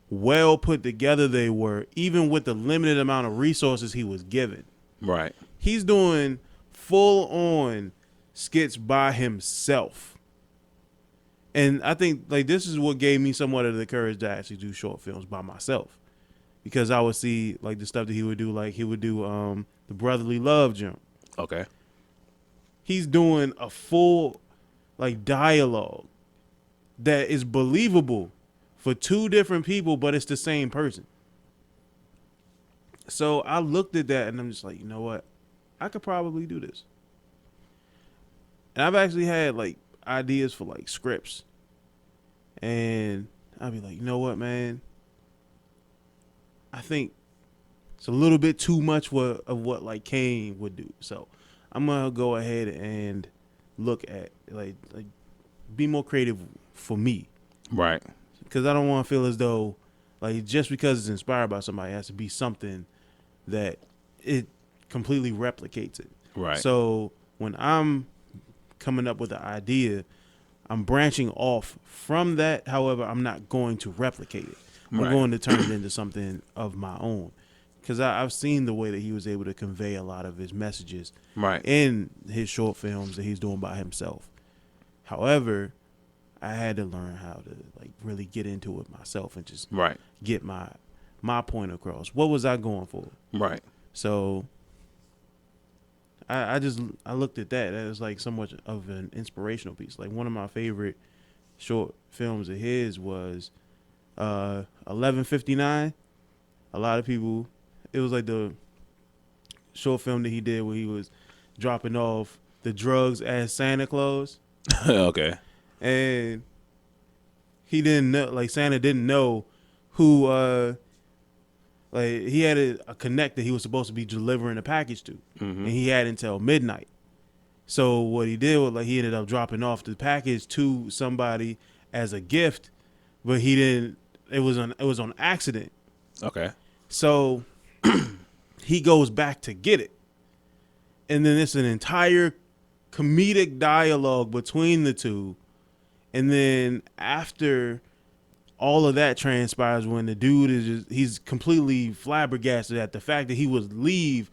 well put together they were, even with the limited amount of resources he was given. Right. He's doing full on skits by himself. And I think like this is what gave me somewhat of the courage to actually do short films by myself. Because I would see like the stuff that he would do, like he would do the Brotherly Love jump. Okay. He's doing a full like dialogue that is believable for two different people, but it's the same person. So I looked at that and I'm just like, you know what? I could probably do this. And I've actually had like ideas for like scripts. And I'd be like, you know what, man? I think it's a little bit too much of what like Kane would do. So I'm gonna go ahead and look at like be more creative for me, Right. because I don't want to feel as though like just because it's inspired by somebody it has to be something that it completely replicates it. Right. So when I'm coming up with an idea, I'm branching off from that. However, I'm not going to replicate it. I'm Right. going to turn it into something of my own. Because I've seen the way that he was able to convey a lot of his messages Right. in his short films that he's doing by himself. However, I had to learn how to like really get into it myself and just Right. get my point across. What was I going for? Right. So I looked at that as like somewhat of an inspirational piece. Like one of my favorite short films of his was 11:59. A lot of people, it was like the short film that he did where he was dropping off the drugs as Santa Claus, Okay. and he didn't know, like Santa didn't know who like he had a connect that he was supposed to be delivering a package to, Mm-hmm. and he had until midnight. So what he did was like he ended up dropping off the package to somebody as a gift, but he didn't. It was on accident. Okay. So he goes back to get it, and then it's an entire comedic dialogue between the two, and then after all of that transpires, when the dude is he's completely flabbergasted at the fact that he would leave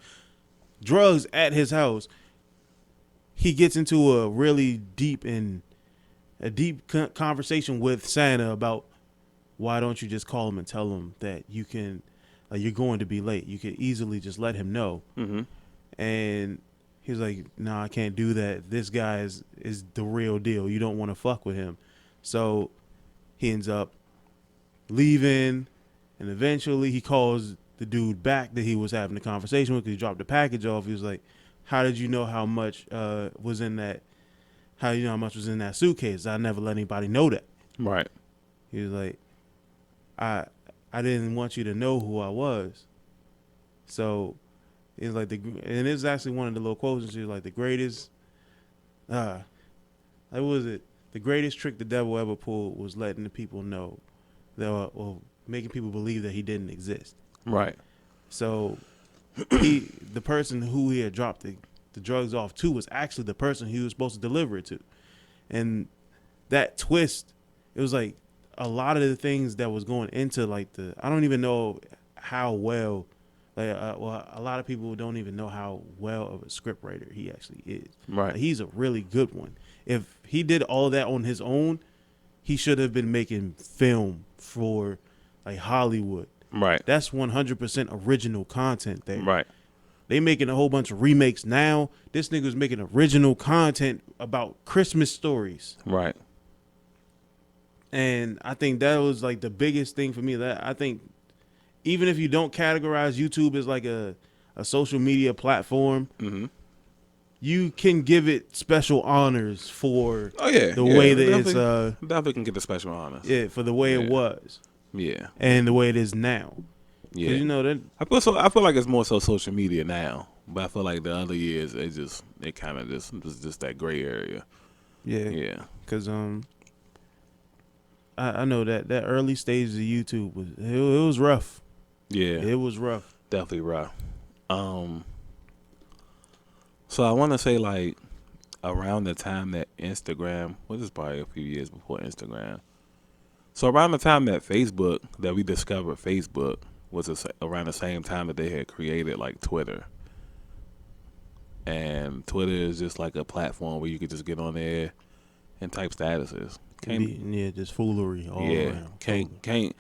drugs at his house. He gets into a really deep conversation with Santa about why don't you just call him and tell him that you can, you're going to be late. You could easily just let him know. Mm-hmm. And he's like, no, I can't do that. This guy is the real deal. You don't want to fuck with him. So he ends up leaving, and eventually he calls the dude back that he was having the conversation with because he dropped the package off. He was like, how did you know how much was in that? How you know how much was in that suitcase? I never let anybody know that. Right. He was like, I didn't want you to know who I was. So it's like and it's actually one of the little quotes, and she was like, the greatest, what was it? The greatest trick the devil ever pulled was letting the people know that, or making people believe that he didn't exist. Right. So the person who he had dropped the drugs off to was actually the person he was supposed to deliver it to. And that twist, it was like a lot of the things that was going into like I don't even know how well. Well, a lot of people don't even know how well of a script writer he actually is. Right. Like, he's a really good one. If he did all that on his own, he should have been making film for like Hollywood. Right. That's 100% original content there. Right. They making a whole bunch of remakes now. This nigga's making original content about Christmas stories. Right. And I think that was like the biggest thing for me. That I think even if you don't categorize YouTube as like a social media platform, Mm-hmm. you can give it special honors for the Yeah, way that definitely can get the special honors. it's for the way it was Yeah. and the way it is now. Yeah. 'Cause you know that I feel like it's more so social media now, but I feel like the other years it kind of just that gray area. yeah, Yeah. because I know that early stages of YouTube it was rough. Yeah. It was rough. Definitely rough. So I want to say like around the time that Instagram, well, this is probably a few years before Instagram. So around the time that we discovered Facebook was around the same time that they had created like Twitter. And Twitter is just like a platform where you could just get on there and type statuses. Just foolery all around. Can't.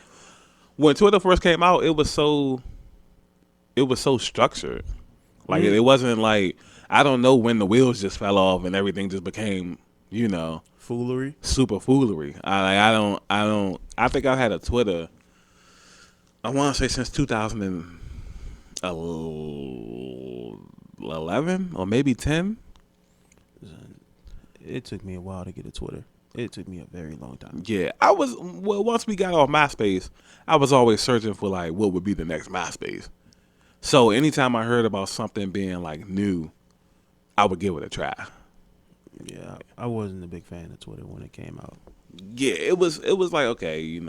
When Twitter first came out, it was so structured. Like it wasn't like, I don't know when the wheels just fell off and everything just became, Foolery. super foolery. I think I've had a Twitter, I want to say since 2011 or maybe 10. It took me a while to get a Twitter. It took me a very long time. Yeah, once we got off MySpace, I was always searching for like what would be the next MySpace. So anytime I heard about something being like new, I would give it a try. Yeah, I wasn't a big fan of Twitter when it came out. Yeah, it was like, okay,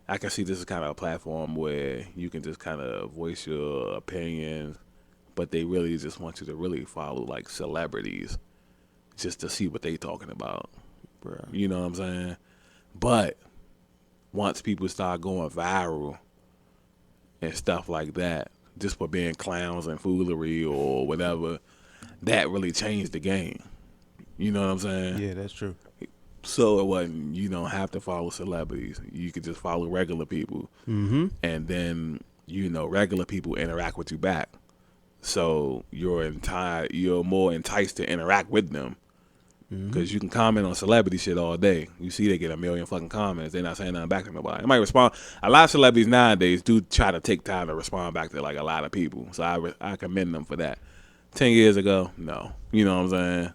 I can see this is kind of a platform where you can just kind of voice your opinions, but they really just want you to really follow like celebrities just to see what they talking about. Bruh. You know what I'm saying? But once people start going viral and stuff like that, just for being clowns and foolery or whatever, that really changed the game. You know what I'm saying? Yeah, that's true. So it wasn't, you don't have to follow celebrities. You could just follow regular people. Mm-hmm. And then, regular people interact with you back. So you're more enticed to interact with them. Because you can comment on celebrity shit all day. You see they get a million fucking comments. They're not saying nothing back to nobody. They might respond. A lot of celebrities nowadays do try to take time to respond back to like a lot of people. So I commend them for that. 10 years ago, no. You know what I'm saying?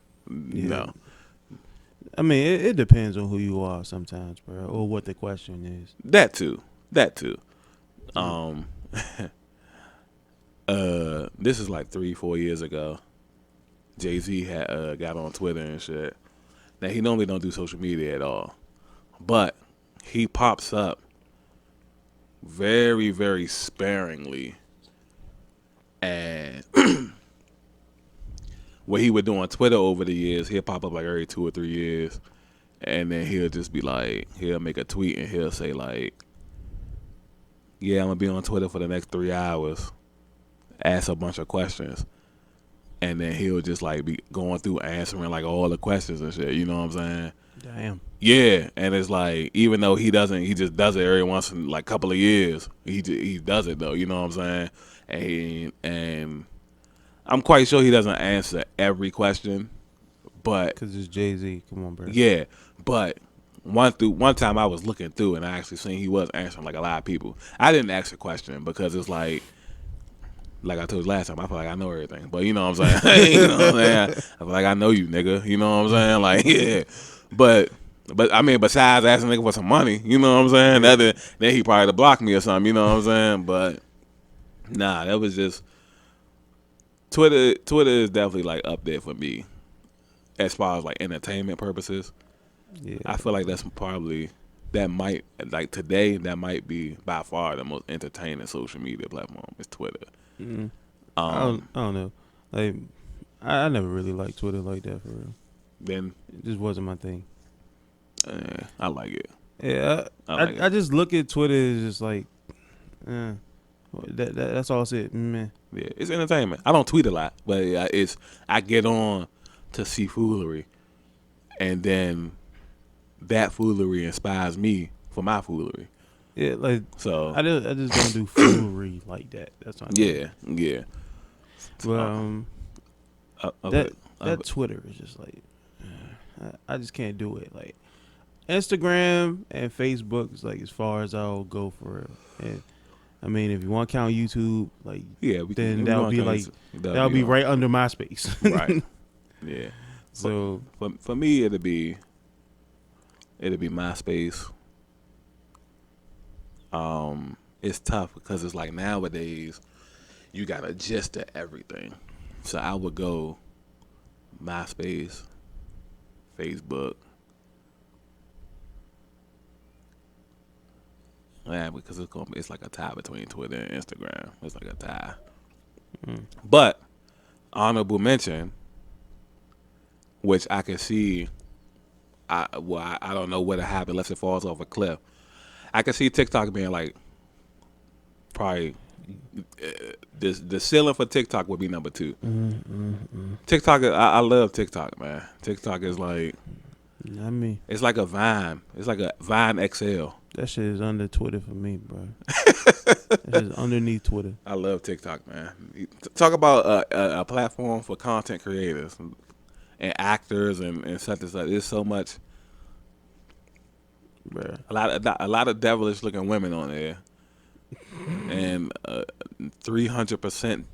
Yeah. No. I mean, it depends on who you are sometimes, bro, or what the question is. That too. This is like 3-4 years ago. Jay-Z had got on Twitter and shit. Now he normally don't do social media at all, but he pops up very, very sparingly, and what he would do on Twitter over the years, he'll pop up like every 2 or 3 years, and then he'll just be like, he'll make a tweet and he'll say like, yeah, I'm gonna be on Twitter for the next 3 hours, ask a bunch of questions. And then he'll just like be going through answering like all the questions and shit. You know what I'm saying? Damn. Yeah, and it's like even though he just does it every once in like couple of years. He does it though. You know what I'm saying? And I'm quite sure he doesn't answer every question, but Because it's Jay-Z. Come on, bro. yeah, but one time I was looking through and I actually seen he was answering like a lot of people. I didn't ask a question because it's like I told you last time, I feel like I know everything. But you know what I'm saying? You know what I'm saying? I feel like I know you, nigga. You know what I'm saying? Like, yeah. But I mean, besides asking nigga for some money, you know what I'm saying? Then he probably blocked me or something, you know what I'm saying? But nah, that was just Twitter is definitely like up there for me as far as like entertainment purposes. Yeah. I feel like that might be by far the most entertaining social media platform is Twitter. Mm-hmm. I don't know. Like, I never really liked Twitter like that for real. Then It just wasn't my thing. I like it. Yeah, like it. I just look at Twitter as just like, eh, that's all I said. Man, Yeah, it's entertainment. I don't tweet a lot, but it's I get on to see foolery, and then that foolery inspires me for my foolery. yeah, like So I just don't do foolery like that. That's not yeah, yeah. But But that Twitter is just like, I just can't do it. Like Instagram and Facebook is like as far as I'll go for it. And I mean, if you want to count YouTube, like yeah, then that would be like that would be right under MySpace. right. Yeah. So for me, it'd be MySpace. It's tough because it's like nowadays you got to gist to everything. So I would go MySpace, Facebook. Yeah, because it's like a tie between Twitter and Instagram. It's like a tie. But honorable mention, which I can see. I don't know what'll happen unless it falls off a cliff. I can see TikTok being like probably the ceiling for TikTok would be number 2. TikTok, I love TikTok, man. TikTok is like, I mean, it's like a Vine. It's like a Vine XL. that shit is under Twitter for me, bro. That shit is underneath Twitter. I love TikTok, man. Talk about a platform for content creators and actors and such and such. There's so much. Bruh. A lot of devilish looking women on there, and 300%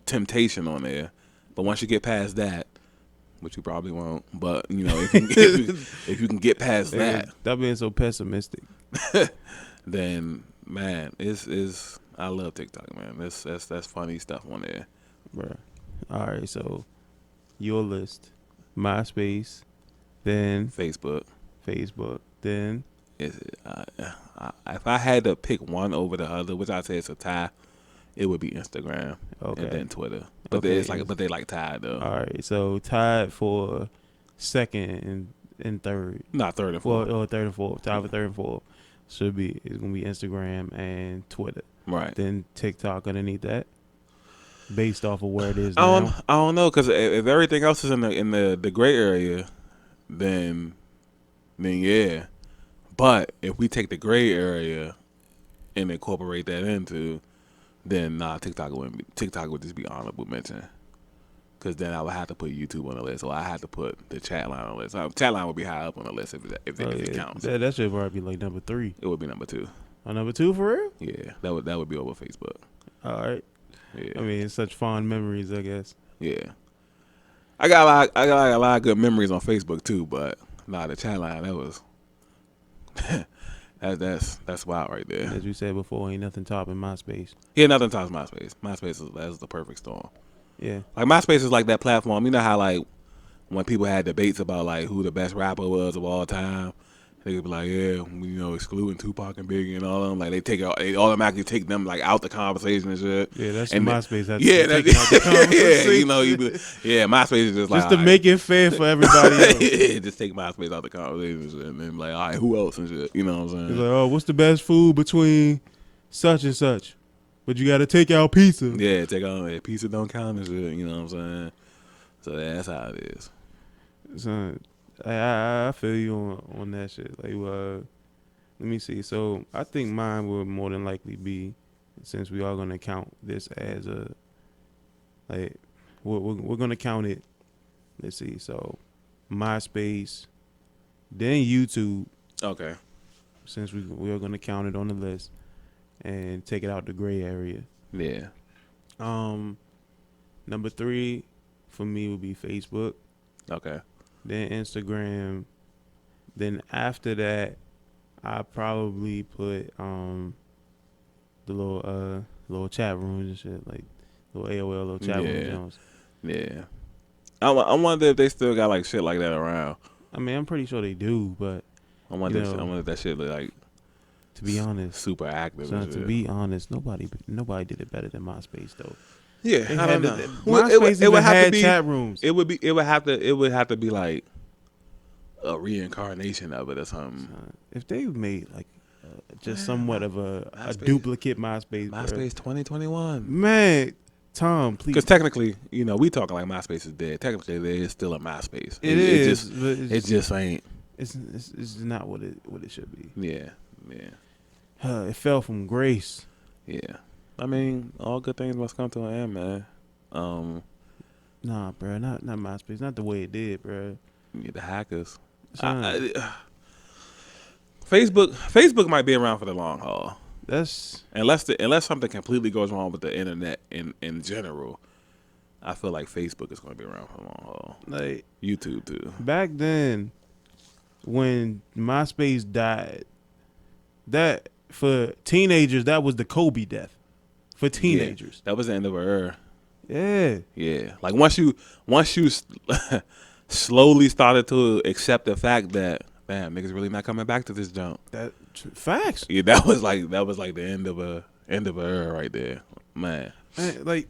temptation on there. But once you get past that, which you probably won't, but you know if you can get past that, Stop being so pessimistic. then man, is I love TikTok, man. That's funny stuff on there, Bruh. All right, so your list: MySpace, then Facebook. then If I had to pick one over the other, which I'd say it's a tie, it would be Instagram Okay. and then Twitter. But Okay. they like tied though. all right. So tied for second and third. Not third and Well, fourth. or third and fourth. Tied for third and fourth. It's gonna be Instagram and Twitter. Right. Then TikTok underneath that, based off of where it is now. I don't know, because if everything else is in the gray area, then yeah. But if we take the gray area and incorporate that into, then TikTok would just be honorable mention. Because then I would have to put YouTube on the list, or I had to put the chat line on the list. Chat line would be high up on the list if it counts. That should probably be like number 3. It would be number 2. Oh, number 2 for real? Yeah, that would be over Facebook. All right. Yeah, I mean, it's such fond memories, I guess. yeah. I got a lot of good memories on Facebook too, but the chat line, that was that's wild right there. As we said before, ain't nothing topping MySpace. Yeah, nothing tops MySpace. That's the perfect storm. Yeah. Like MySpace is like that platform. You know how like when people had debates about like who the best rapper was of all time, they would be like, yeah, excluding Tupac and Biggie and all of them. Like they automatically take them like out the conversation and shit. Yeah, that's and MySpace. That's yeah, taking out the conversation. MySpace is just like just to make it fair for everybody else. yeah, just take MySpace out the conversation and shit, and then like, all right, who else and shit? You know what I'm saying? It's like, oh, what's the best food between such and such? But you got to take out pizza. Yeah, take out pizza don't count and shit. You know what I'm saying? So that's how it is. Son, I feel you on that shit. Like, let me see. So I think mine would more than likely be, since we are gonna count this as a, like, we're gonna count it. Let's see. So MySpace, then YouTube. Okay. Since we are gonna count it on the list and take it out the gray area. Yeah. Number 3 for me would be Facebook. Okay. Then Instagram. Then after that, I probably put the little chat rooms and shit, like little AOL, little chat rooms. Yeah. I wonder if they still got like shit like that around. I mean, I'm pretty sure they do, but I wonder if that shit look like, to be honest, super active. son, to be honest, nobody did it better than MySpace though. Yeah, I don't know. MySpace It would have to had be chat rooms. It would have to be like a reincarnation of it or something. If they made like just somewhat of a MySpace. duplicate MySpace, bro. MySpace 2021. Man, Tom, please. Because technically, we talking like MySpace is dead. Technically, there is still a MySpace. It is. It just ain't. It's not what it should be. Yeah. It fell from grace. Yeah. I mean, all good things must come to an end, man. Nah, bro, not MySpace, not the way it did, bro. Yeah, the hackers. Son, Facebook might be around for the long haul. that's Unless something completely goes wrong with the internet in general. I feel like Facebook is going to be around for the long haul. like YouTube too. back then when MySpace died. That for teenagers, that was the Kobe death. For teenagers, That was the end of an era. yeah. Yeah, like once you slowly started to accept the fact that damn niggas really not coming back to this jump. That facts. Yeah, that was like the end of a era right there, man. Man, like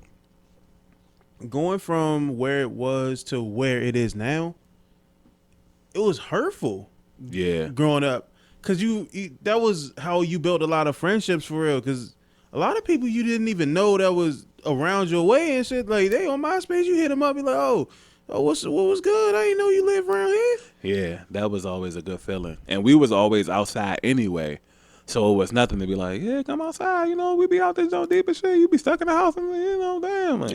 going from where it was to where it is now, it was hurtful Yeah, growing up because you that was how you built a lot of friendships for real. Because a lot of people you didn't even know that was around your way and shit. Like they on MySpace, you hit them up, be like, oh, what was good? I didn't know you live around here. yeah, that was always a good feeling, and we was always outside anyway. So it was nothing to be like, yeah, come outside. We be out there so deep and shit. You be stuck in the house and damn. Like,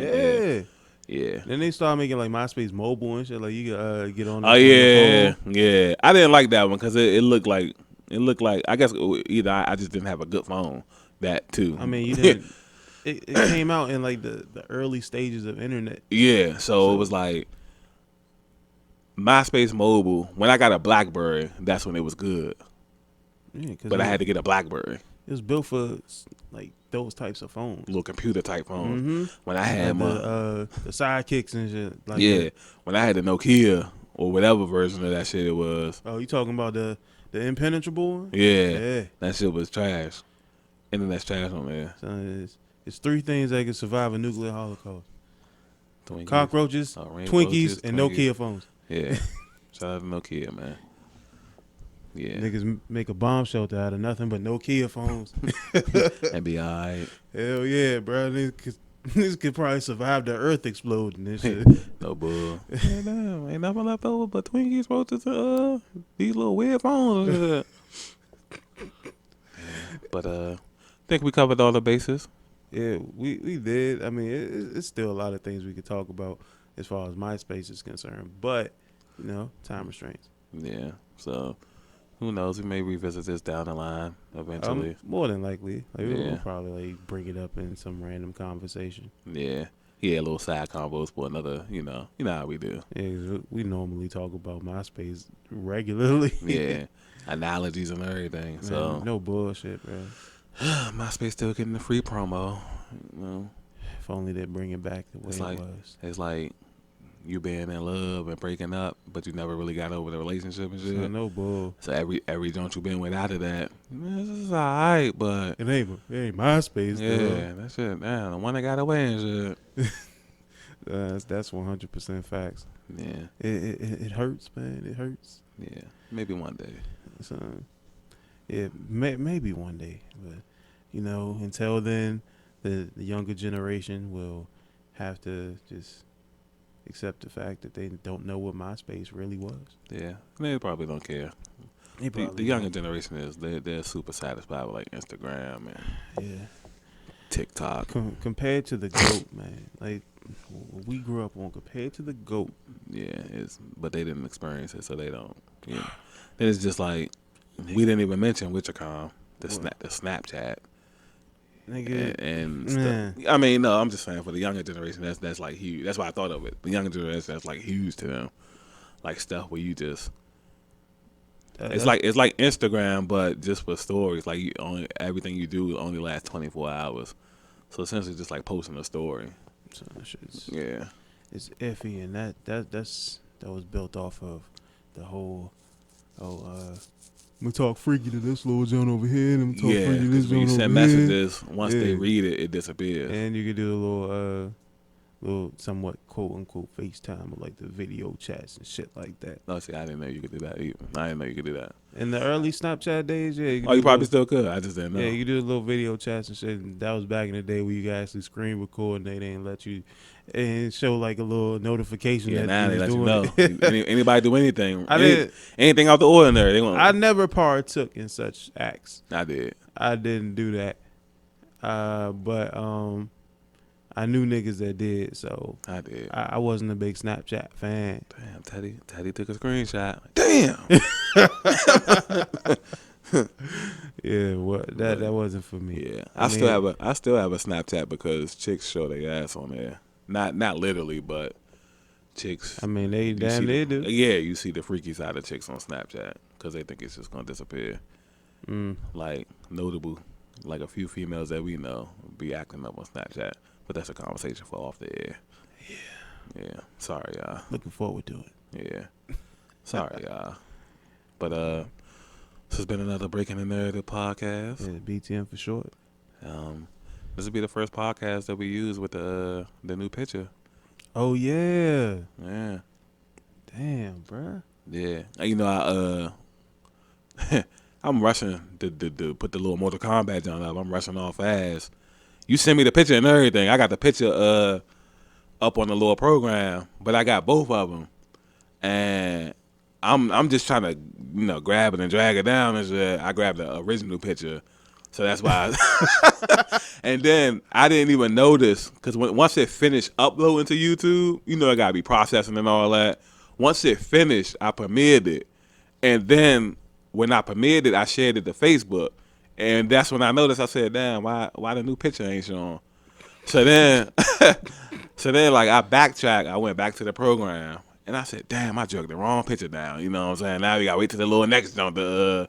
yeah. Then they started making like MySpace mobile and shit. Like you could get on. Oh yeah, yeah. I didn't like that one because it looked like I guess either I just didn't have a good phone. That too. I mean, you didn't. it came out in like the early stages of internet. Yeah, so it was like MySpace mobile. When I got a BlackBerry, that's when it was good. Yeah, But I had to get a BlackBerry, It was built for like those types of phones. little computer type phone. Mm-hmm. When I had Like my the sidekicks and shit. Like when I had the Nokia or whatever version of that shit it was. Oh, you talking about the impenetrable one? Yeah, that shit was trash. Internet's trash on there. So it's three things that can survive a nuclear holocaust: Twinkies, cockroaches, Twinkies, and Nokia phones. Yeah, shout out to Nokia, man. Yeah, Niggas make a bomb shelter out of nothing but Nokia phones. and be alright. Hell yeah, bro. Niggas could probably survive the Earth exploding and shit. No bull. Yeah, damn, ain't nothing left over but Twinkies, roaches, these little weird phones. And shit. But think we covered all the bases. Yeah, we did. I mean, it's still a lot of things we could talk about as far as MySpace is concerned, but time restraints. Yeah, so who knows? We may revisit this down the line eventually. More than likely, like, Yeah. we'll probably like bring it up in some random conversation. Yeah, little side combos for another. You know how we do. Yeah, 'cause we normally talk about MySpace regularly. Yeah, analogies and everything. Man, So no bullshit, bro. MySpace still getting the free promo. If only they'd bring it back the way It's like- it was. It's like you being in love and breaking up, but you never really got over the relationship and shit. So no bull. So every joint you been with after that, this is alright, but It ain't MySpace. yeah, that shit, man, the one that got away and shit. That's 100% facts. Yeah, It hurts, man. It hurts. yeah, maybe one day. So, yeah, maybe one day, but until then, the younger generation will have to just accept the fact that they don't know what MySpace really was. Yeah, they probably don't care. The younger generation they're super satisfied with like Instagram and yeah. TikTok. Compared to the GOAT, man, like what we grew up on, compared to the GOAT. Yeah, but they didn't experience it, so they don't. Yeah, then it's just like we didn't even mention Witchercom, the Snapchat. Nigga, And stuff. I mean, no, I'm just saying for the younger generation, that's like huge. That's why I thought of it. The younger generation, that's like huge to them. Like stuff where you just, it's like Instagram, but just for stories. Like everything you do only lasts 24 hours. So essentially, just like posting a story. so that shit's, Yeah, it's iffy, and that was built off of the whole. I'm gonna talk freaky to this little John over here, and I'm gonna talk freaky to this when John you over send here. messages, once they read it, it disappears. And you could do a little little somewhat quote unquote FaceTime or like the video chats and shit like that. No, see, I didn't know you could do that either. I didn't know you could do that. In the early Snapchat days, yeah. Oh, you probably still could. I just didn't know. Yeah, you do little video chats and shit. And that was back in the day where you could actually screen record and they didn't let you and show like a little notification. Yeah, that now they was let you doing know. it. Anybody do anything. I did. Anything out the ordinary. They gonna, I never partook in such acts. I did. I didn't do that. But I knew niggas that did, so I did. I wasn't a big Snapchat fan. Damn, Teddy took a screenshot. Damn. Yeah, what that wasn't for me. Yeah, I still have a Snapchat because chicks show their ass on there. Not literally, but chicks. I mean, they you see they the- do. Yeah, you see the freaky side of chicks on Snapchat because they think it's just gonna disappear. Like notable, like a few females that we know be acting up on Snapchat, but that's a conversation for off the air. Yeah. Sorry, y'all. Looking forward to it. Yeah. Sorry, y'all. But this has been another Breaking the Narrative podcast. Yeah, BTM for short. This will be the first podcast that we use with the new picture. Oh yeah, Yeah. damn, bruh. Yeah. And, you know, I'm rushing to put the little Mortal Kombat down up. I'm rushing off fast. You send me the picture and everything. I got the picture up on the little program, but I got both of them, and I'm just trying to grab it and drag it down. And shit. I grabbed the original picture, so that's why. And then I didn't even notice because once it finished uploading to YouTube, it gotta be processing and all that. Once it finished, I premiered it, and then when I premiered it, I shared it to Facebook, and that's when I noticed. I said, "Damn, why the new picture ain't showing?" So then, like I backtracked. I went back to the program, and I said, "Damn, I drug the wrong picture down." You know what I'm saying? Now we gotta wait till the little next jump to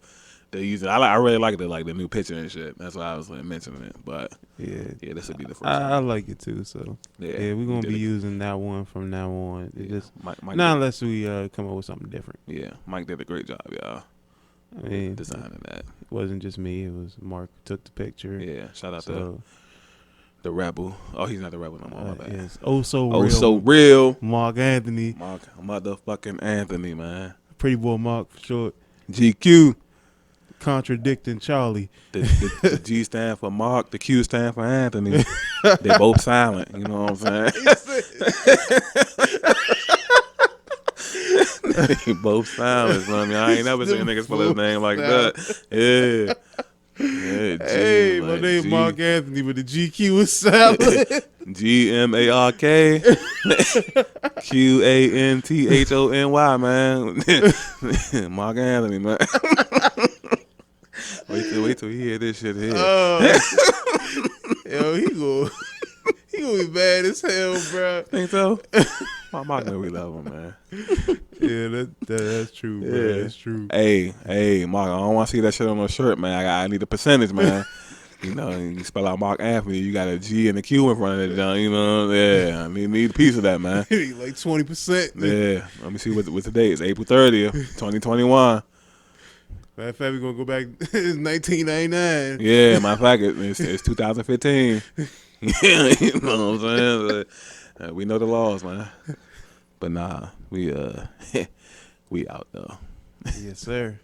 use it. I really like the new picture and shit. That's why I was mentioning it. But Yeah, this would be the first. I like it too. So Yeah, we're gonna did be it. using that one from now on. Yeah. Just Mike not did, unless we come up with something different. yeah, Mike did a great job, y'all, I mean, designing that. it wasn't just me. It was Mark who took the picture. Yeah, shout out to So the Rebel. Oh, he's not the Rebel no more. My bad. yes, oh so Oh, real. so real. Mark Anthony, Mark, motherfucking Anthony, man. pretty boy Mark for short. GQ. Contradicting Charlie. The G stand for Mark. The Q stand for Anthony. They both silent. You know what I'm saying? They both silent. So, I mean, I ain't never seen niggas spell his name like that. Yeah. Yeah, G, Hey, my like name G, Mark Anthony, but the GQ is salad. GMARK QANTHONY, man. Mark Anthony, man. Wait till he hear this shit here. Yo, he gonna be bad as hell, bro. Think so? My Mark know we love him, man. Yeah, that's true, bro. Yeah. That's true. Hey, Mark, I don't want to see that shit on no shirt, man. I need a percentage, man. You spell out Mark Anthony, you got a G and a Q in front of it, John. Yeah, I need a piece of that, man. Like 20%. Yeah, let me see what the date is. April 30th, 2021. Matter of fact, we're gonna go back. It's 1999. Yeah, matter of fact, it's 2015. Yeah, you know what I'm saying? But, we know the laws, man. But nah, we out though. Yes, sir.